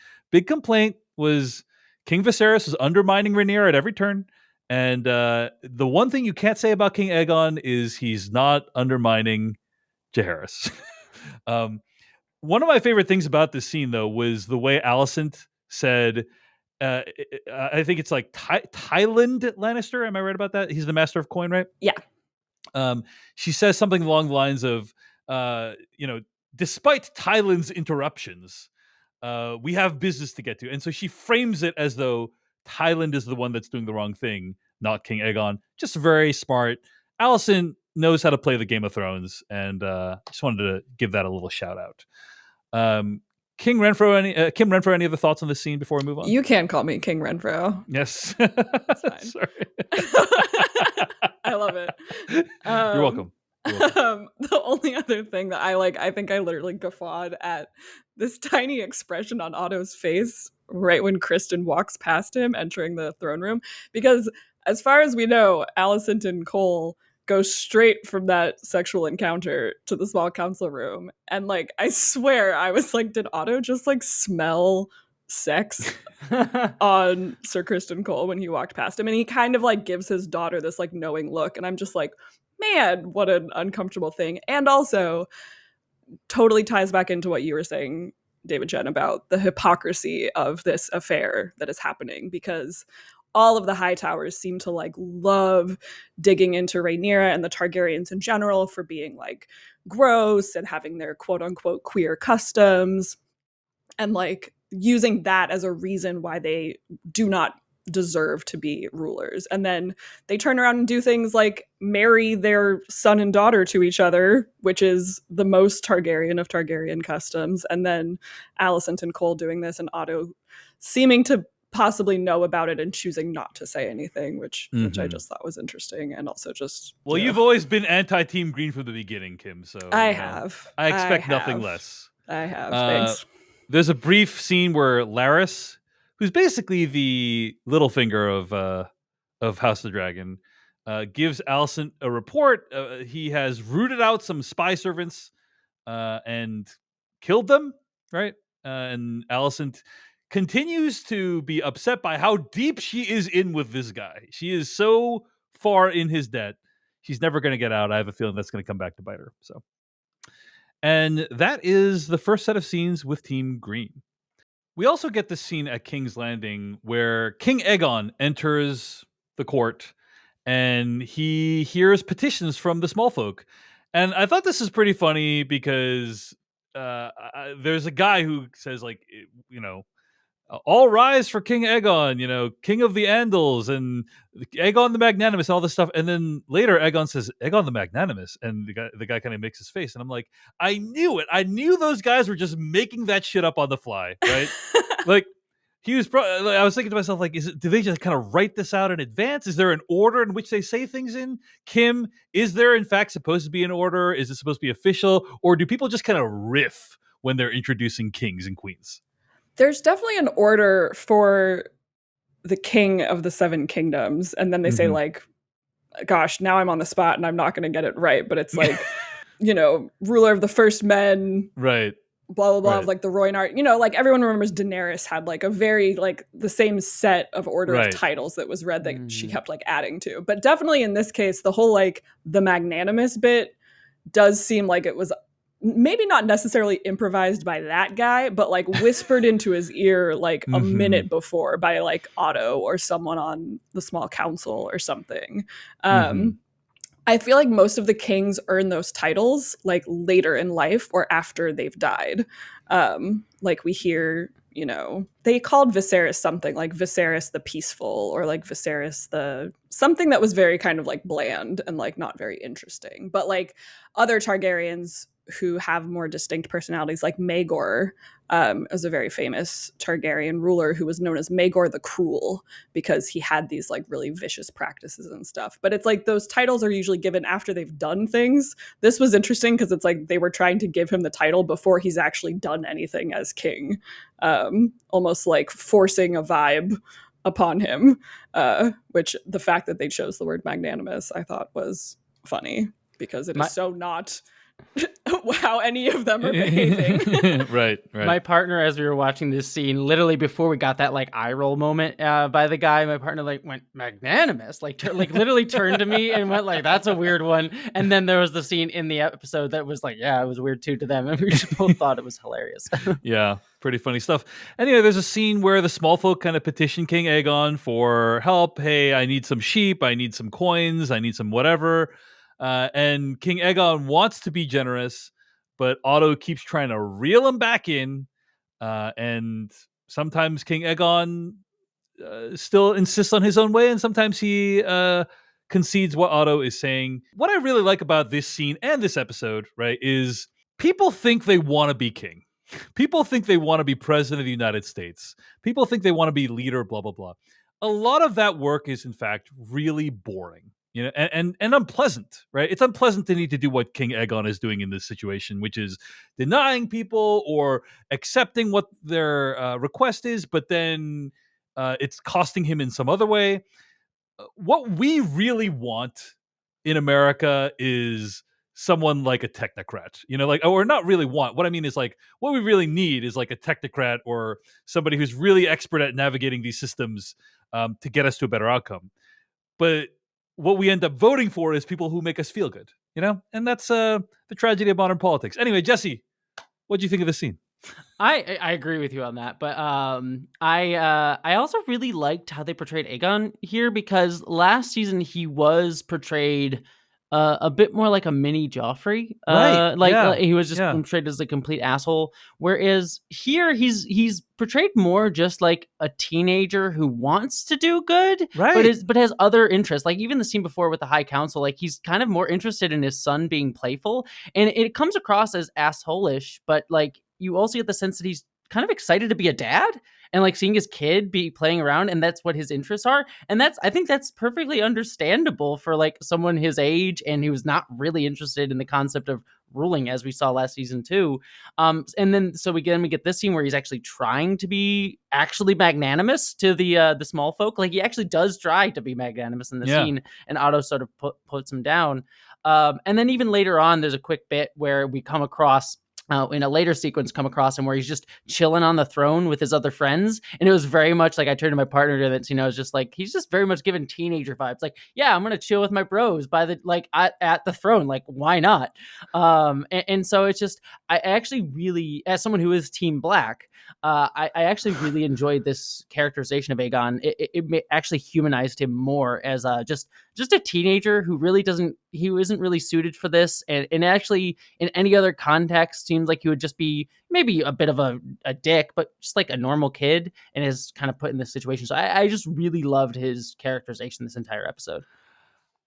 complaint, was King Viserys was undermining Rhaenyra at every turn. And the one thing you can't say about King Aegon is he's not undermining Jaehaerys. One of my favorite things about this scene, though, was the way Alicent said, I think it's like Tyland Lannister. Am I right about that? He's the Master of Coin, right? Yeah. She says something along the lines of, despite Tyland's interruptions, we have business to get to. And so she frames it as though Tyland is the one that's doing the wrong thing, not King Aegon. Just very smart. Alicent knows how to play the Game of Thrones, and just wanted to give that a little shout out. Kim Renfro, any other thoughts on this scene before we move on? You can call me King Renfro. Yes. That's fine. Sorry. I love it. You're welcome. The only other thing that I think I literally guffawed at this tiny expression on Otto's face right when Criston walks past him entering the throne room, because as far as we know, Alicent and Cole go straight from that sexual encounter to the small council room, and like I swear I was like, did Otto just like smell sex on Sir Criston Cole when he walked past him? And he kind of like gives his daughter this like knowing look, and I'm just like, man, what an uncomfortable thing. And also totally ties back into what you were saying, David Chen, about the hypocrisy of this affair that is happening, because all of the Hightowers seem to like love digging into Rhaenyra and the Targaryens in general for being like gross and having their quote unquote queer customs, and like using that as a reason why they do not deserve to be rulers. And then they turn around and do things like marry their son and daughter to each other, which is the most Targaryen of Targaryen customs. And then Alicent and Cole doing this, and Otto seeming to possibly know about it and choosing not to say anything, which I just thought was interesting. And also just, well, you've always been anti-Team Green from the beginning, Kim, so I expect nothing less. I have. Thanks. There's a brief scene where Larys, who's basically the Littlefinger of House of the Dragon, gives Alicent a report. He has rooted out some spy servants and killed them, right? And Alicent continues to be upset by how deep she is in with this guy. She is so far in his debt. She's never going to get out. I have a feeling that's going to come back to bite her. So, and that is the first set of scenes with Team Green. We also get the scene at King's Landing where King Aegon enters the court and he hears petitions from the small folk. And I thought this is pretty funny because there's a guy who says, like, all rise for King Aegon, King of the Andals and Aegon the Magnanimous, all this stuff. And then later Aegon says, Aegon the Magnanimous. And the guy kind of makes his face. And I'm like, I knew it. I knew those guys were just making that shit up on the fly, right? Like, I was thinking to myself, like, do they just kind of write this out in advance? Is there an order in which they say things in? Kim, is there in fact supposed to be an order? Is it supposed to be official? Or do people just kind of riff when they're introducing kings and queens? There's definitely an order for the king of the seven kingdoms. And then they say, like, gosh, now I'm on the spot and I'm not going to get it right. But it's like, ruler of the first men. Right. Blah, blah, blah. Right. Like the Rhaenyra. Like everyone remembers Daenerys had like a very, like the same set of order of titles that was read that she kept like adding to. But definitely in this case, the whole like the magnanimous bit does seem like it was maybe not necessarily improvised by that guy, but like whispered into his ear like a minute before by like Otto or someone on the small council or something. I feel like most of the kings earn those titles like later in life or after they've died. Like we hear, you know, they called Viserys something like Viserys the Peaceful, or like Viserys the something that was very kind of like bland and like not very interesting. But like other Targaryens who have more distinct personalities, like Maegor, was a very famous Targaryen ruler who was known as Maegor the Cruel because he had these like really vicious practices and stuff. But it's like those titles are usually given after they've done things. This was interesting because it's like they were trying to give him the title before he's actually done anything as king, almost like forcing a vibe upon him, which the fact that they chose the word magnanimous I thought was funny because it is so not how any of them are behaving. Right. My partner, as we were watching this scene, literally before we got that like eye roll moment by the guy, my partner like went magnanimous, like literally turned to me and went like, "That's a weird one." And then there was the scene in the episode that was like, "Yeah, it was weird too" to them, and we just both thought it was hilarious. Yeah, pretty funny stuff. Anyway, there's a scene where the small folk kind of petition King Aegon for help. Hey, I need some sheep, I need some coins, I need some whatever. And King Aegon wants to be generous, but Otto keeps trying to reel him back in. And sometimes King Aegon still insists on his own way, and sometimes he concedes what Otto is saying. What I really like about this scene and this episode, right, is people think they want to be king. People think they want to be president of the United States. People think they want to be leader, blah, blah, blah. A lot of that work is, in fact, really boring. You know, and unpleasant, right? It's unpleasant to need to do what King Aegon is doing in this situation, which is denying people or accepting what their request is, but then it's costing him in some other way. What we really want in America is someone like a technocrat, you know, like, or not really want. What I mean is like, what we really need is like a technocrat or somebody who's really expert at navigating these systems to get us to a better outcome. But what we end up voting for is people who make us feel good, you know? And that's the tragedy of modern politics. Anyway, Jesse, what do you think of this scene? I agree with you on that, but I also really liked how they portrayed Aegon here, because last season he was portrayed a bit more like a mini Joffrey, like he was just portrayed as a complete asshole. Whereas here he's portrayed more just like a teenager who wants to do good, but has other interests. Like even the scene before with the High Council, like he's kind of more interested in his son being playful, and it comes across as assholish, but like you also get the sense that he's kind of excited to be a dad and like seeing his kid be playing around, and that's what his interests are. And I think that's perfectly understandable for like someone his age and who's not really interested in the concept of ruling, as we saw last season too. And then so we get this scene where he's actually trying to be actually magnanimous to the small folk. Like he actually does try to be magnanimous in the scene, and Otto sort of puts him down. And then even later on, there's a quick bit where we come across in a later sequence come across him where he's just chilling on the throne with his other friends, and it was very much like I turned to my partner to that, you know, it's just like he's just very much giving teenager vibes, like, yeah, I'm gonna chill with my bros by the like at the throne, like why not? And so it's just I actually really, as someone who is Team Black, I actually really enjoyed this characterization of Aegon. It actually humanized him more as just a teenager who really isn't really suited for this, and actually in any other context seems like he would just be maybe a bit of a dick, but just like a normal kid, and is kind of put in this situation. So I just really loved his characterization this entire episode.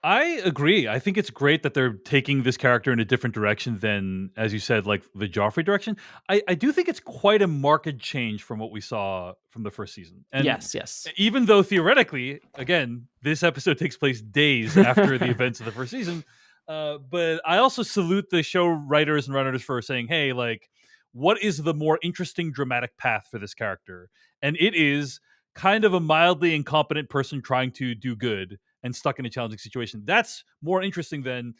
I agree. I think it's great that they're taking this character in a different direction than, as you said, like the Joffrey direction. I do think it's quite a marked change from what we saw from the first season. And yes. Even though theoretically, again, this episode takes place days after the events of the first season. But I also salute the show writers and runners for saying, hey, like, what is the more interesting dramatic path for this character? And it is kind of a mildly incompetent person trying to do good and stuck in a challenging situation. That's more interesting than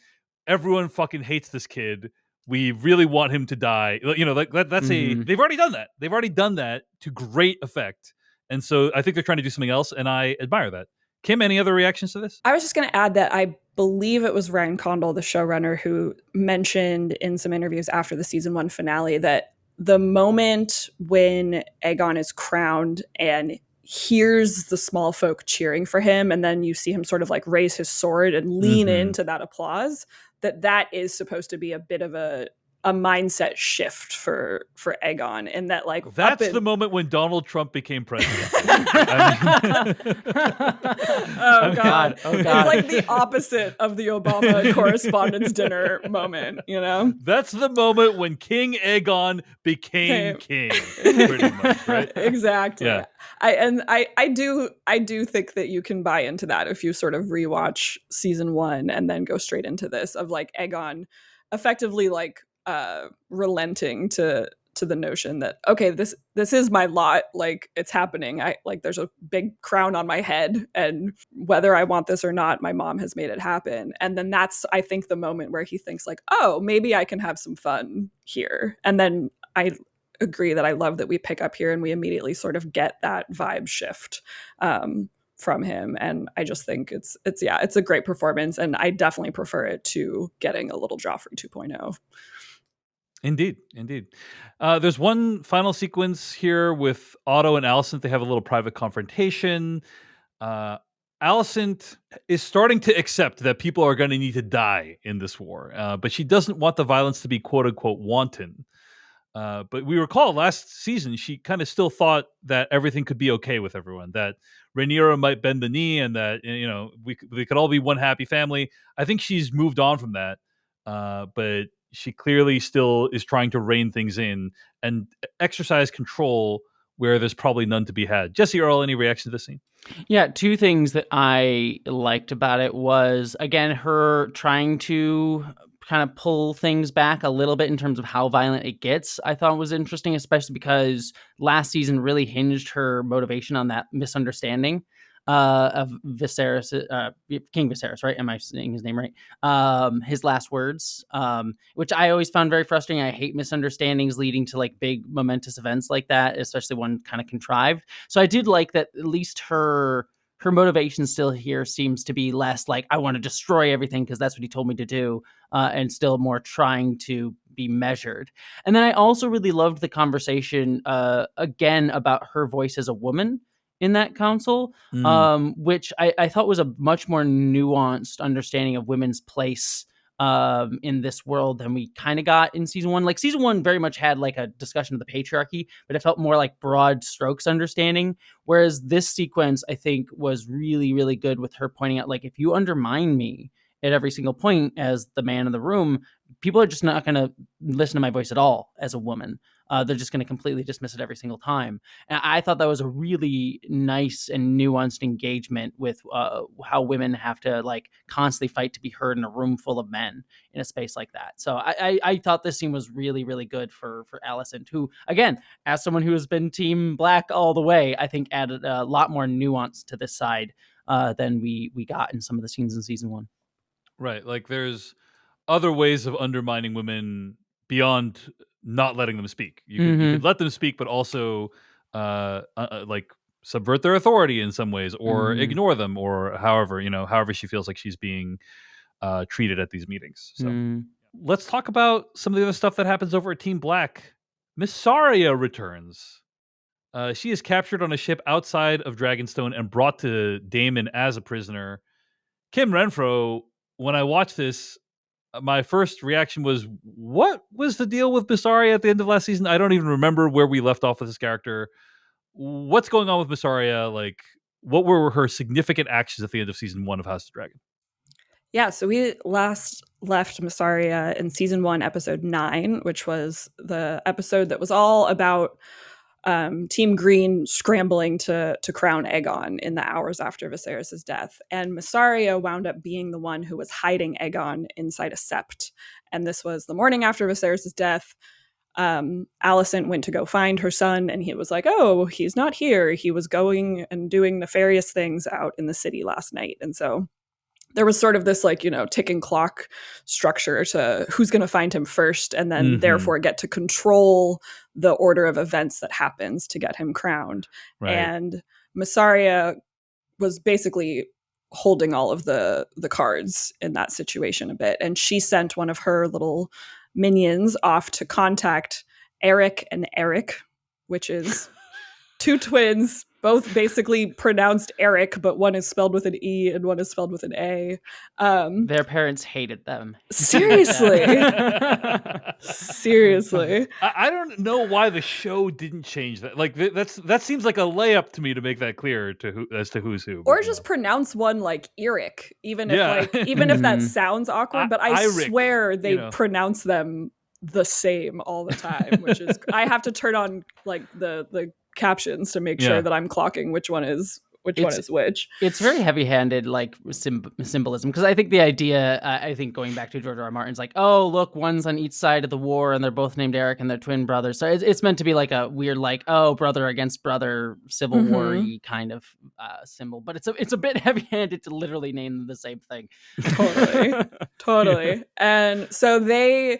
everyone fucking hates this kid. We really want him to die. You know, like that's they've already done that. They've already done that to great effect. And so I think they're trying to do something else, and I admire that. Kim, any other reactions to this? I was just going to add that I believe it was Ryan Condal, the showrunner, who mentioned in some interviews after the season 1 finale that the moment when Aegon is crowned and hears the small folk cheering for him, and then you see him sort of like raise his sword and lean into that applause, that is supposed to be a bit of a mindset shift for Aegon, and that like that's the moment when Donald Trump became president. Oh god, it's like the opposite of the Obama correspondence dinner moment, you know? That's the moment when King Aegon became king, pretty much, right? Exactly. Yeah. I do think that you can buy into that if you sort of rewatch season 1 and then go straight into this, of like Aegon effectively like relenting to the notion that, okay, this is my lot, like it's happening. I like, there's a big crown on my head, and whether I want this or not, my mom has made it happen. And then that's, I think, the moment where he thinks like, oh, maybe I can have some fun here. And then I agree that I love that we pick up here and we immediately sort of get that vibe shift from him. And I just think it's a great performance, and I definitely prefer it to getting a little Joffrey 2.0. Indeed. There's one final sequence here with Otto and Alicent. They have a little private confrontation. Alicent is starting to accept that people are going to need to die in this war, but she doesn't want the violence to be quote unquote wanton. But we recall last season, she kind of still thought that everything could be okay with everyone, that Rhaenyra might bend the knee, and that, you know, we could all be one happy family. I think she's moved on from that, but she clearly still is trying to rein things in and exercise control where there's probably none to be had. Jessie Earl, any reaction to this scene? Yeah, two things that I liked about it was, again, her trying to kind of pull things back a little bit in terms of how violent it gets. I thought was interesting, especially because last season really hinged her motivation on that misunderstanding of Viserys, King Viserys, right? Am I saying his name right? His last words, which I always found very frustrating. I hate misunderstandings leading to like big momentous events like that, especially one kind of contrived. So I did like that at least her motivation still here seems to be less like, I want to destroy everything because that's what he told me to do, and still more trying to be measured. And then I also really loved the conversation again about her voice as a woman in that council, which I thought was a much more nuanced understanding of women's place in this world than we kind of got in season 1. Like season 1 very much had like a discussion of the patriarchy, but it felt more like broad strokes understanding. Whereas this sequence, I think, was really, really good with her pointing out, like, if you undermine me at every single point as the man in the room, people are just not going to listen to my voice at all as a woman. They're just going to completely dismiss it every single time. And I thought that was a really nice and nuanced engagement with how women have to like constantly fight to be heard in a room full of men in a space like that. So I thought this scene was really, really good for Alicent, who, again, as someone who has been Team Black all the way, I think added a lot more nuance to this side than we got in some of the scenes in season 1. Right. Like there's other ways of undermining women beyond not letting them speak. You could let them speak, but also like subvert their authority in some ways, or ignore them, or however she feels like she's being treated at these meetings. So let's talk about some of the other stuff that happens over at Team Black. Misaria returns. She is captured on a ship outside of Dragonstone and brought to Daemon as a prisoner. Kim Renfro, when I watched this, my first reaction was, what was the deal with Misaria at the end of last season? I don't even remember where we left off with this character. What's going on with Misaria? Like, what were her significant actions at the end of season 1 of House of the Dragon? Yeah, so we last left Misaria in season 1, episode 9, which was the episode that was all about Team Green scrambling to crown Aegon in the hours after Viserys' death. And Misaria wound up being the one who was hiding Aegon inside a sept. And this was the morning after Viserys' death. Alicent went to go find her son, and he was like, oh, he's not here. He was going and doing nefarious things out in the city last night. And so there was sort of this like, ticking clock structure to who's going to find him first, and then therefore get to control the order of events that happens to get him crowned. Right. And Misaria was basically holding all of the cards in that situation a bit. And she sent one of her little minions off to contact Eric and Eric, which is two twins, both basically pronounced Eric, but one is spelled with an E and one is spelled with an A. Their parents hated them. Seriously. Seriously. I don't know why the show didn't change that. Like that seems like a layup to me to make that clear as to who's who. Or just pronounce one like Eric, even if that sounds awkward. But I swear they pronounce them the same all the time, which is I have to turn on like the captions to make sure that I'm clocking which one is which. It's very heavy-handed, like symbolism, because I think the idea, going back to George R. R. Martin's like, oh, look, one's on each side of the war, and they're both named Eric, and they're twin brothers. So it's meant to be like a weird, like, oh, brother against brother, Civil War-y kind of symbol. But it's a bit heavy-handed to literally name them the same thing. Totally. And so they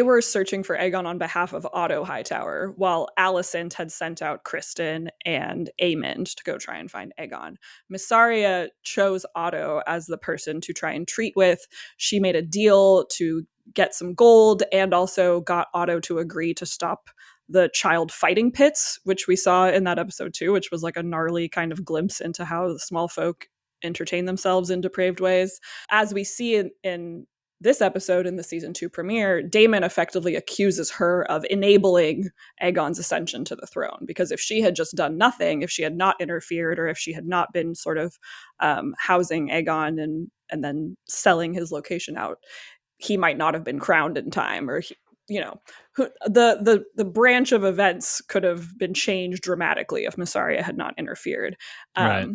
were searching for Aegon on behalf of Otto Hightower, while Alicent had sent out Criston and Aemond to go try and find Aegon. Misaria chose Otto as the person to try and treat with. She made a deal to get some gold and also got Otto to agree to stop the child fighting pits, which we saw in that episode too, which was like a gnarly kind of glimpse into how the small folk entertain themselves in depraved ways. As we see in this episode in the season 2 premiere, Daemon effectively accuses her of enabling Aegon's ascension to the throne, because if she had just done nothing, if she had not interfered, or if she had not been sort of housing Aegon and then selling his location out, he might not have been crowned in time, or the branch of events could have been changed dramatically if Misaria had not interfered. Right.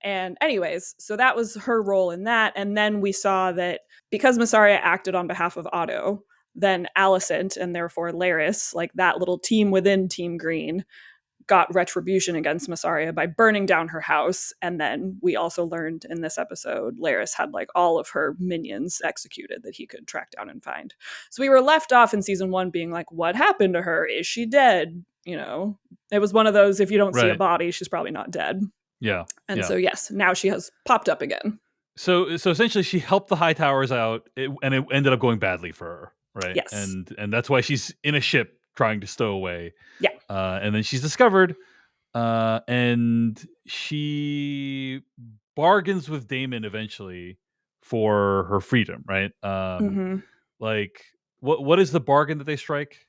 And anyways, so that was her role in that. And then we saw that because Misaria acted on behalf of Otto, then Alicent, and therefore Larys, like that little team within Team Green, got retribution against Misaria by burning down her house. And then we also learned in this episode, Larys had like all of her minions executed that he could track down and find. So we were left off in season 1 being like, what happened to her? Is she dead? It was one of those, if you don't see a body, she's probably not dead. Yeah. And so, yes, now she has popped up again. So essentially she helped the Hightowers out, and it ended up going badly for her, right? Yes. And that's why she's in a ship trying to stow away. Yeah. And then she's discovered, and she bargains with Daemon eventually for her freedom, right? Like, what is the bargain that they strike?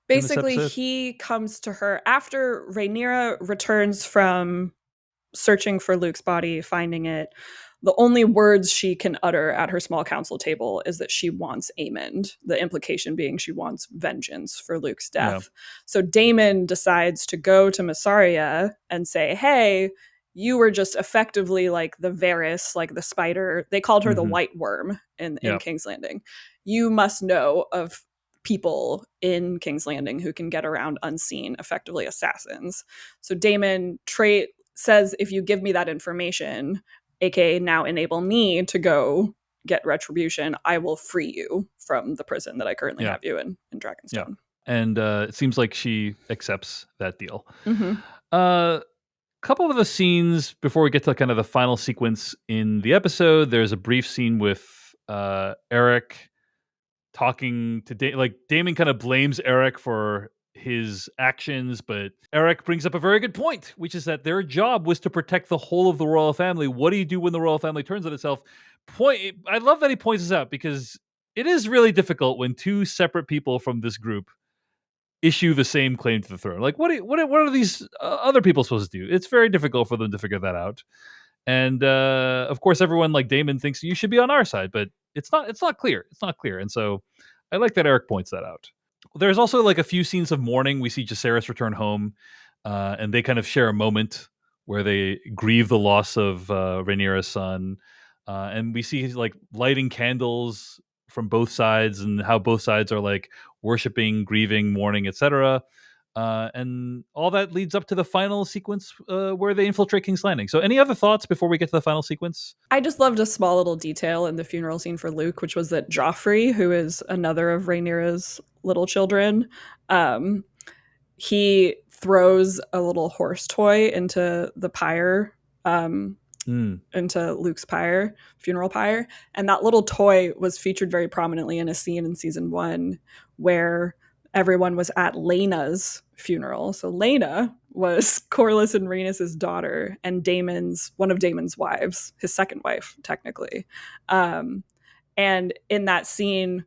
Basically, he comes to her after Rhaenyra returns from searching for Luke's body, finding it. The only words she can utter at her small council table is that she wants Aemond, the implication being she wants vengeance for Luke's death. Yeah. So Daemon decides to go to Misaria and say, hey, you were just effectively like the Varys, like the spider. They called her the White Worm in King's Landing. You must know of people in King's Landing who can get around unseen, effectively assassins. So Daemon says, if you give me that information, aka now enable me to go get retribution, I will free you from the prison that I currently have you in Dragonstone. Yeah. And it seems like she accepts that deal. A couple of the scenes before we get to kind of the final sequence in the episode, there's a brief scene with Eric talking to Daemon kind of blames Eric for his actions, but Eric brings up a very good point, which is that their job was to protect the whole of the royal family. What do you do when the royal family turns on itself? I love that he points this out, because it is really difficult when two separate people from this group issue the same claim to the throne. Like, what are these other people supposed to do? It's very difficult for them to figure that out. And of course, everyone like Daemon thinks you should be on our side, but it's not clear. It's not clear. And so I like that Eric points that out. There's also like a few scenes of mourning. We see Jacaerys return home, and they kind of share a moment where they grieve the loss of Rhaenyra's son. And we see like lighting candles from both sides, and how both sides are like worshiping, grieving, mourning, etc. And all that leads up to the final sequence where they infiltrate King's Landing. So any other thoughts before we get to the final sequence? I just loved a small little detail in the funeral scene for Luke, which was that Joffrey, who is another of Rhaenyra's little children, he throws a little horse toy into the pyre into Luke's funeral pyre. And that little toy was featured very prominently in a scene in season 1 where everyone was at Laena's funeral. So Laena was Corlys and Rhaenys' daughter and one of Daemon's wives, his second wife, technically. And in that scene,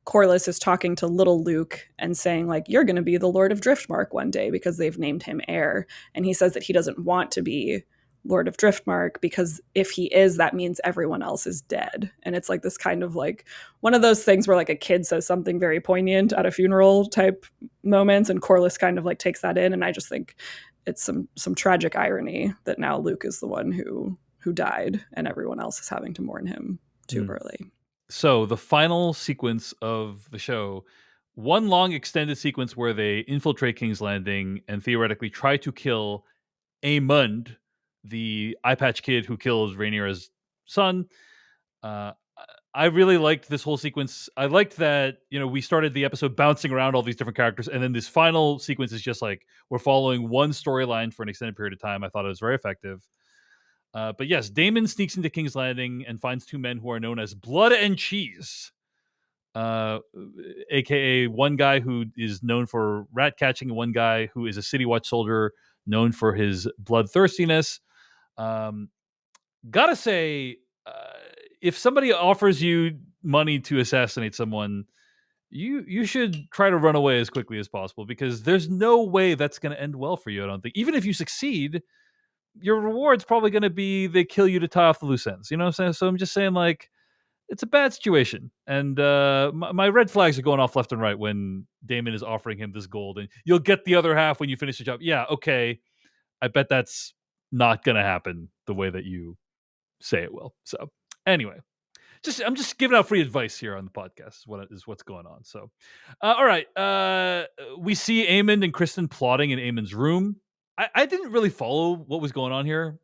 Corlys is talking to little Luke and saying, like, you're going to be the Lord of Driftmark one day because they've named him heir. And he says that he doesn't want to be Lord of Driftmark because if he is, that means everyone else is dead. And it's like this kind of like one of those things where like a kid says something very poignant at a funeral type moments, and Corlys kind of like takes that in. And I just think it's some tragic irony that now Luke is the one who died and everyone else is having to mourn him too early. So the final sequence of the show, one long extended sequence where they infiltrate King's Landing and theoretically try to kill Aemond, the eye patch kid who kills Rhaenyra's son. I really liked this whole sequence. I liked that, we started the episode bouncing around all these different characters, and then this final sequence is just like we're following one storyline for an extended period of time. I thought it was very effective. But yes, Daemon sneaks into King's Landing and finds 2 men who are known as Blood and Cheese, aka one guy who is known for rat catching and one guy who is a City Watch soldier known for his bloodthirstiness. Gotta say, if somebody offers you money to assassinate someone, you should try to run away as quickly as possible because there's no way that's going to end well for you, I don't think. Even if you succeed, your reward's probably going to be they kill you to tie off the loose ends. You know what I'm saying? So I'm just saying, like, it's a bad situation. And my red flags are going off left and right when Daemon is offering him this gold. And you'll get the other half when you finish the job. Yeah, okay. I bet that's not going to happen the way that you say it will. So anyway, I'm just giving out free advice here on the podcast is what's going on. So, all right. We see Aemond and Criston plotting in Aemond's room. I didn't really follow what was going on here.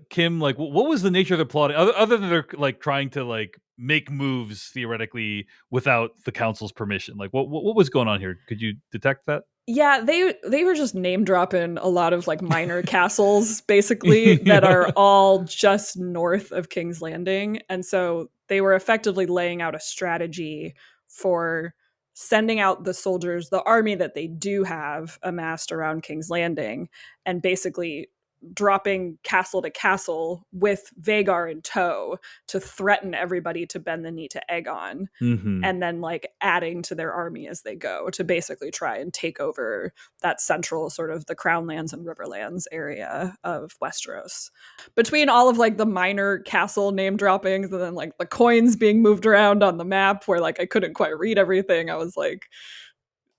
Kim, like, what was the nature of the plotting other than they're like trying to like make moves theoretically without the council's permission? Like, what was going on here? Could you detect that? Yeah, they were just name dropping a lot of like minor castles basically that are all just north of King's Landing. And so they were effectively laying out a strategy for sending out the soldiers, the army that they do have amassed around King's Landing, and basically dropping castle to castle with Vhagar in tow to threaten everybody to bend the knee to Aegon, and then like adding to their army as they go to basically try and take over that central sort of the Crownlands and Riverlands area of Westeros. Between all of like the minor castle name droppings and then like the coins being moved around on the map where like I couldn't quite read everything, I was like,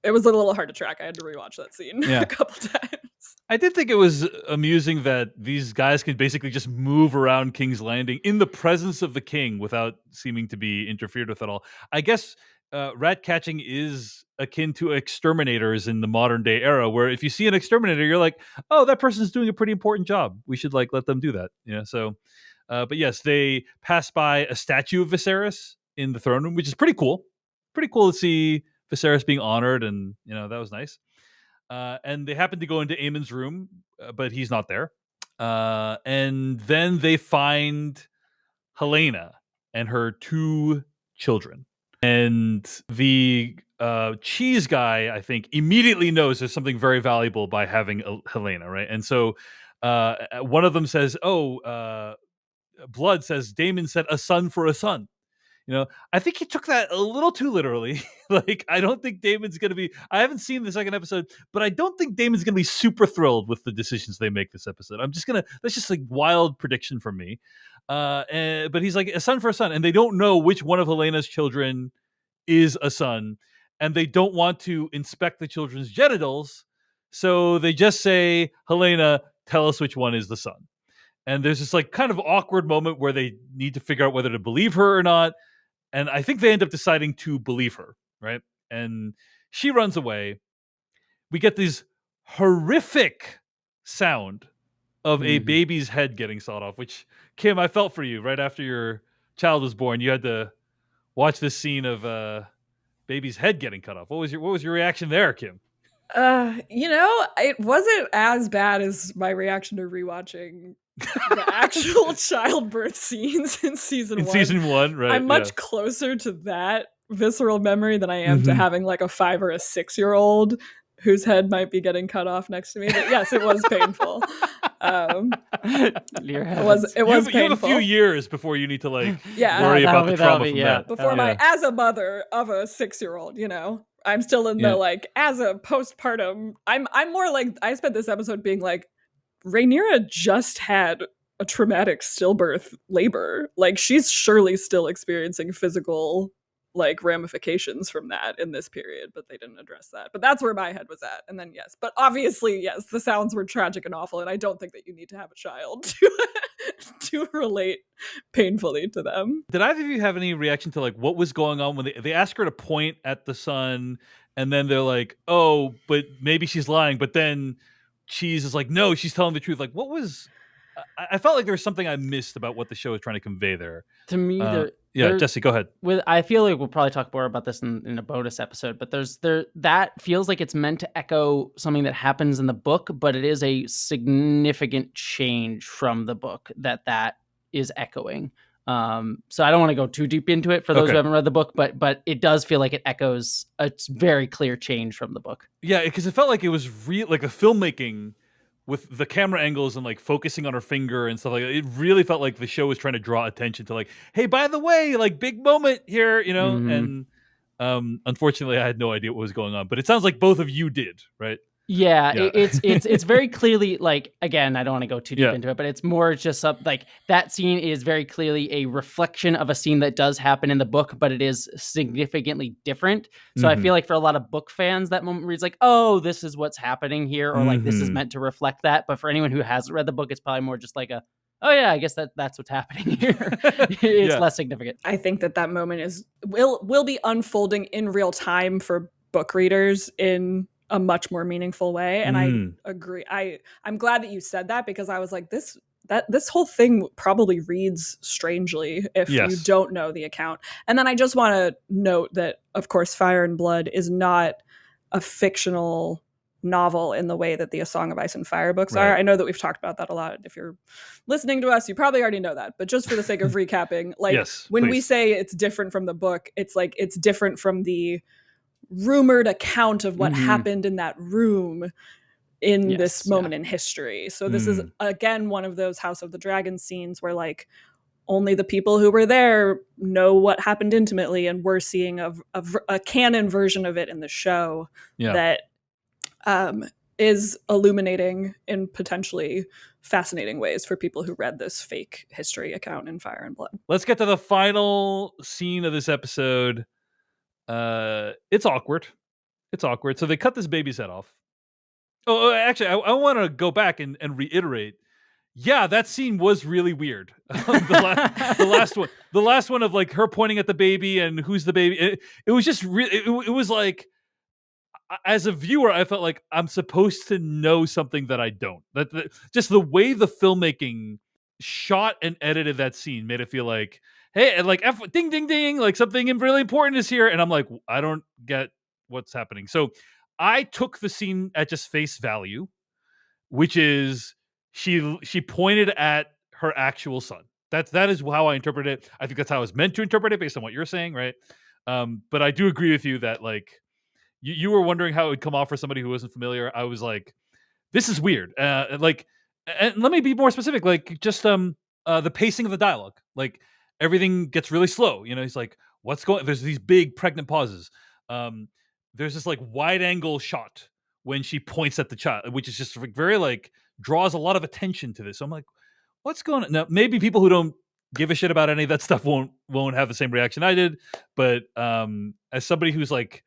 it was a little hard to track. I had to rewatch that scene a couple times. I did think it was amusing that these guys can basically just move around King's Landing in the presence of the king without seeming to be interfered with at all. I guess rat catching is akin to exterminators in the modern day era, where if you see an exterminator, you're like, oh, that person's doing a pretty important job. We should like let them do that. So, but yes, they pass by a statue of Viserys in the throne room, which is pretty cool. Pretty cool to see Viserys being honored, and that was nice. And they happen to go into Aemon's room, but he's not there. And then they find Helaena and her 2 children. And the cheese guy, I think, immediately knows there's something very valuable by having Helaena, right? And so one of them says, Blood says, Daemon said a son for a son. I think he took that a little too literally. Like, I don't think Daemon's going to be, I haven't seen the second episode, but I don't think Daemon's going to be super thrilled with the decisions they make this episode. That's just a wild prediction from me. But he's like, a son for a son. And they don't know which one of Helena's children is a son. And they don't want to inspect the children's genitals. So they just say, Helaena, tell us which one is the son. And there's this like kind of awkward moment where they need to figure out whether to believe her or not. And I think they end up deciding to believe her, right? And she runs away. We get this horrific sound of a baby's head getting sawed off, which, Kim, I felt for you right after your child was born. You had to watch this scene of baby's head getting cut off. What was your reaction there, Kim? It wasn't as bad as my reaction to rewatching the actual childbirth scenes in season one. In season one, right? I'm much closer to that visceral memory than I am to having like a 5 or a 6-year-old whose head might be getting cut off next to me. But yes, it was painful. It was painful. You have a few years before you need to like Yeah. worry about the trauma from that. Before as a mother of a 6-year-old, you know, I'm still in the like as a postpartum. I'm more like I spent this episode being like, Rhaenyra just had a traumatic stillbirth labor. Like she's surely still experiencing physical like ramifications from that in this period, but they didn't address that. But that's where my head was at. And then but obviously, yes, the sounds were tragic and awful, and I don't think that you need to have a child to relate painfully to them. Did either of you have any reaction to like what was going on when they ask her to point at the sun, and then they're like, oh, but maybe she's lying, but then Cheese is like, no, she's telling the truth. Like, what was? I felt like there was something I missed about what the show was trying to convey there. To me, Jesse, go ahead. I feel like we'll probably talk more about this in a bonus episode, but that feels like it's meant to echo something that happens in the book, but it is a significant change from the book that is echoing. So I don't want to go too deep into it for those who haven't read the book, but it does feel like it echoes a very clear change from the book. Yeah, because it felt like it was real, like a filmmaking with the camera angles and like focusing on her finger and stuff like that. It really felt like the show was trying to draw attention to like, hey, by the way, like big moment here, you know? And unfortunately I had no idea what was going on, but it sounds like both of you did, right? Yeah. It's very clearly like, again, I don't want to go too deep into it, but it's more just like that scene is very clearly a reflection of a scene that does happen in the book, but it is significantly different. So I feel like for a lot of book fans, that moment where it's like, oh, this is what's happening here, or like this is meant to reflect that. But for anyone who hasn't read the book, it's probably more just like oh yeah, I guess that's what's happening here. It's less significant. I think that moment will be unfolding in real time for book readers in a much more meaningful way. And I agree. I'm glad that you said that, because I was like, this whole thing probably reads strangely if you don't know the account. And then I just want to note that, of course, Fire and Blood is not a fictional novel in the way that the A Song of Ice and Fire books are. I know that we've talked about that a lot. If you're listening to us, you probably already know that. But just for the sake of recapping, like when we say it's different from the book, it's like it's different from the rumored account of what happened in that room in this moment in history. So this is again one of those House of the Dragon scenes where like only the people who were there know what happened intimately, and we're seeing a canon version of it in the show that is illuminating in potentially fascinating ways for people who read this fake history account in Fire and Blood. Let's get to the final scene of this episode. It's awkward. So they cut this baby's head off. Oh, actually, I want to go back and reiterate. Yeah, that scene was really weird. The last one of like her pointing at the baby and who's the baby. It was just really. It was like, as a viewer, I felt like I'm supposed to know something that I don't. Just the way the filmmaking shot and edited that scene made it feel like, hey, like ding, ding, ding, like something really important is here. And I'm like, I don't get what's happening. So I took the scene at just face value, which is she pointed at her actual son. That is how I interpret it. I think that's how I was meant to interpret it based on what you're saying, right? But I do agree with you that like you were wondering how it would come off for somebody who wasn't familiar. I was like, this is weird. And let me be more specific. Like just the pacing of the dialogue. Like everything gets really slow. You know, he's like, what's going? There's these big pregnant pauses. There's this like wide angle shot when she points at the child, which is just very like draws a lot of attention to this. So I'm like, what's going on? Now, maybe people who don't give a shit about any of that stuff won't have the same reaction I did. But as somebody who's like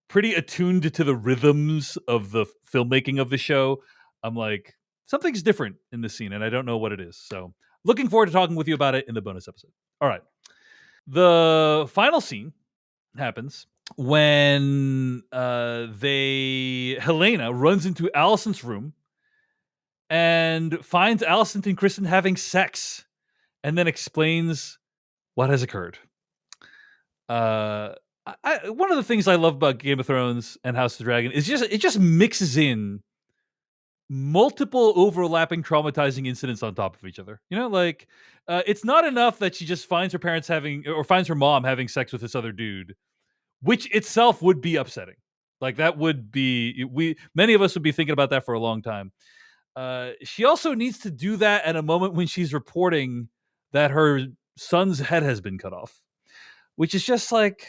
pretty attuned to the rhythms of the filmmaking of the show, I'm like, something's different in this scene, and I don't know what it is. So looking forward to talking with you about it in the bonus episode. All right. The final scene happens when Helena runs into Alicent's room and finds Alicent and Criston having sex, and then explains what has occurred. One of the things I love about Game of Thrones and House of the Dragon is it just mixes in multiple overlapping traumatizing incidents on top of each other. It's not enough that she just finds her parents finds her mom having sex with this other dude, which itself would be upsetting. Like that would be, many of us would be thinking about that for a long time. She also needs to do that at a moment when she's reporting that her son's head has been cut off, which is just like,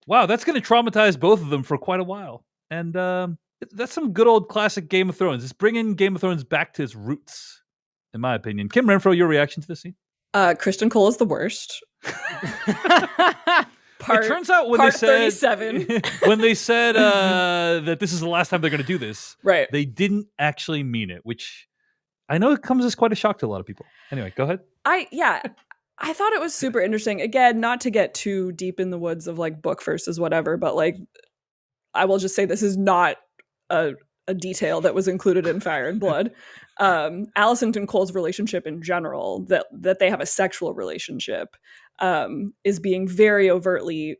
wow, that's going to traumatize both of them for quite a while. And that's some good old classic Game of Thrones. It's bringing Game of Thrones back to its roots, in my opinion. Kim Renfro, your reaction to this scene? Criston Cole is the worst. It turns out when part they said 37. when they said that this is the last time they're going to do this, right? They didn't actually mean it, which I know it comes as quite a shock to a lot of people. Anyway, go ahead. I thought it was super interesting. Again, not to get too deep in the woods of like book versus whatever, but like I will just say this is not a detail that was included in Fire and Blood. Alicent and Cole's relationship in general, that they have a sexual relationship, is being very overtly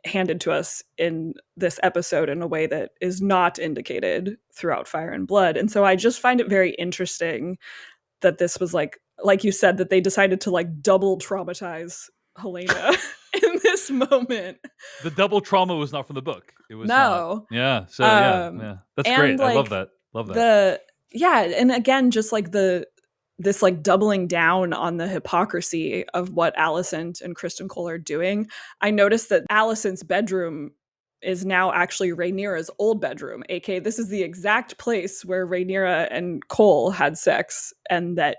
handed to us in this episode in a way that is not indicated throughout Fire and Blood. And so I just find it very interesting that this was like you said, that they decided to like double traumatize Helaena in this moment. The double trauma was not from the book. It was no. Not. Yeah. So yeah. That's great. Like, I love that. And again, just like this like doubling down on the hypocrisy of what Alicent and Criston Cole are doing. I noticed that Alicent's bedroom is now actually Rhaenyra's old bedroom, aka this is the exact place where Rhaenyra and Cole had sex, and that,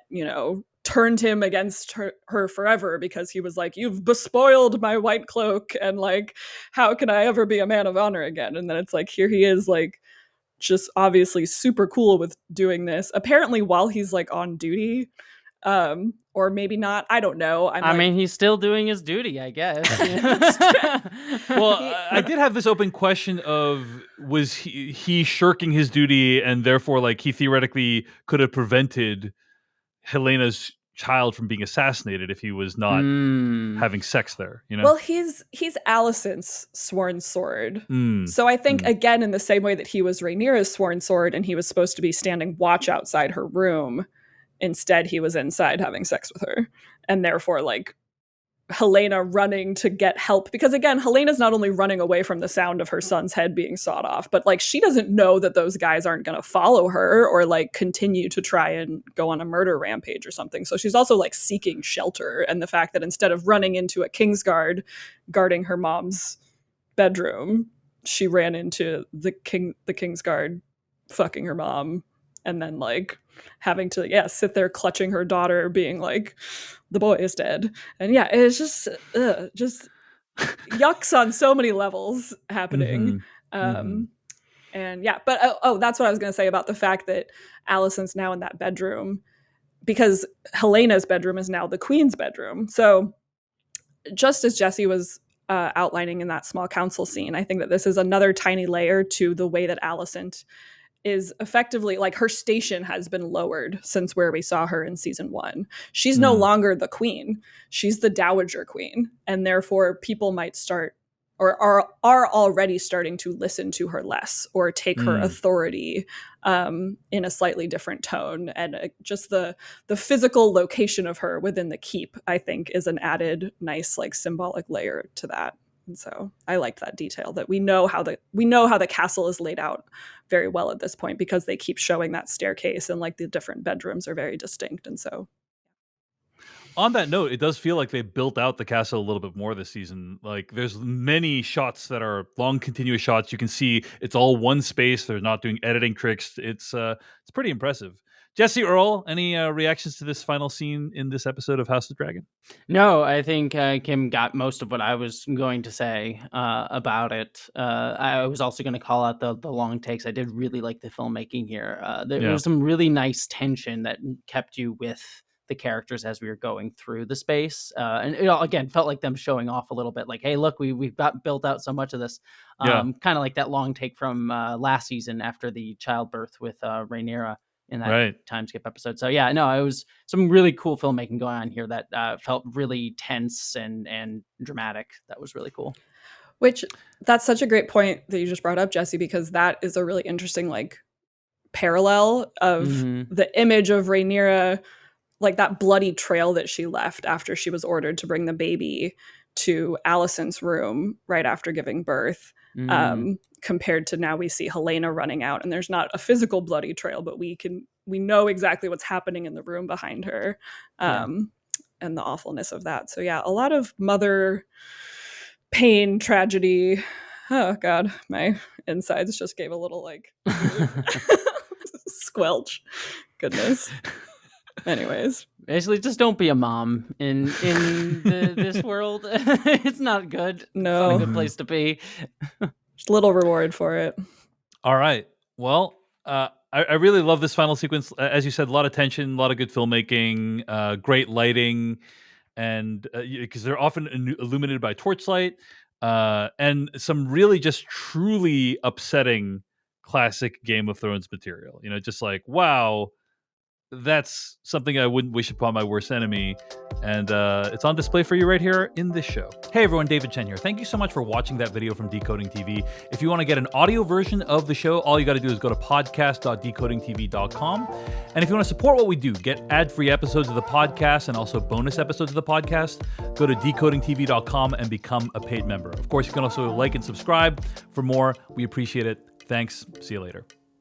turned him against her forever because he was like, you've bespoiled my white cloak, and like, how can I ever be a man of honor again? And then it's like, here he is, like, just obviously super cool with doing this, apparently while he's like on duty, or maybe not, I don't know. I mean, he's still doing his duty, I guess. Well, I did have this open question of, was he shirking his duty, and therefore like he theoretically could have prevented Helena's child from being assassinated if he was not having sex there, Well, he's Alicent's sworn sword. So I think, again, in the same way that he was Rhaenyra's sworn sword and he was supposed to be standing watch outside her room, instead he was inside having sex with her. And therefore, like, Helaena running to get help, because again, Helena's not only running away from the sound of her son's head being sawed off, but like she doesn't know that those guys aren't going to follow her or like continue to try and go on a murder rampage or something. So she's also like seeking shelter, and the fact that instead of running into a Kingsguard guarding her mom's bedroom, she ran into the Kingsguard fucking her mom, and then like having to sit there clutching her daughter, being like, the boy is dead. And it's just yucks on so many levels happening. And but that's what I was going to say about the fact that Alicent's now in that bedroom, because Helena's bedroom is now the queen's bedroom. So just as Jessie was outlining in that small council scene, I think that this is another tiny layer to the way that Alicent is effectively, like, her station has been lowered since where we saw her in season 1. She's no longer the queen. She's the dowager queen. And therefore people might start, or are already starting to listen to her less, or take her authority in a slightly different tone. And just the physical location of her within the keep, I think, is an added nice, like, symbolic layer to that. And so I liked that detail, that we know how the castle is laid out very well at this point, because they keep showing that staircase, and like the different bedrooms are very distinct. And so, on that note, it does feel like they built out the castle a little bit more this season. Like, there's many shots that are long, continuous shots. You can see it's all one space. They're not doing editing tricks. It's pretty impressive. Jessie Earl, any reactions to this final scene in this episode of House of Dragon? No, I think Kim got most of what I was going to say about it. I was also going to call out the long takes. I did really like the filmmaking here. There was some really nice tension that kept you with the characters as we were going through the space. And it, again, felt like them showing off a little bit. Like, hey, look, we've got built out so much of this. Kind of like that long take from last season after the childbirth with Rhaenyra in that time skip episode. So it was some really cool filmmaking going on here that felt really tense and dramatic. That was really cool. Which, that's such a great point that you just brought up, Jessie, because that is a really interesting, like, parallel of the image of Rhaenyra, like that bloody trail that she left after she was ordered to bring the baby to Alicent's room right after giving birth, compared to now we see Helena running out, and there's not a physical bloody trail, but we know exactly what's happening in the room behind her, and the awfulness of that. So yeah, a lot of mother pain, tragedy. Oh God, my insides just gave a little like squelch. Goodness. Anyways, basically, just don't be a mom in this world. It's not good. No, it's not a good place to be. Just little reward for it. All right. Well, I really love this final sequence. As you said, a lot of tension, a lot of good filmmaking, great lighting, and because they're often illuminated by torchlight, and some really just truly upsetting classic Game of Thrones material. Just like, wow, that's something I wouldn't wish upon my worst enemy. And it's on display for you right here in this show. Hey everyone, David Chen here. Thank you so much for watching that video from Decoding TV. If you want to get an audio version of the show, all you got to do is go to podcast.decodingtv.com. And if you want to support what we do, get ad-free episodes of the podcast and also bonus episodes of the podcast, go to decodingtv.com and become a paid member. Of course, you can also like and subscribe for more. We appreciate it. Thanks. See you later.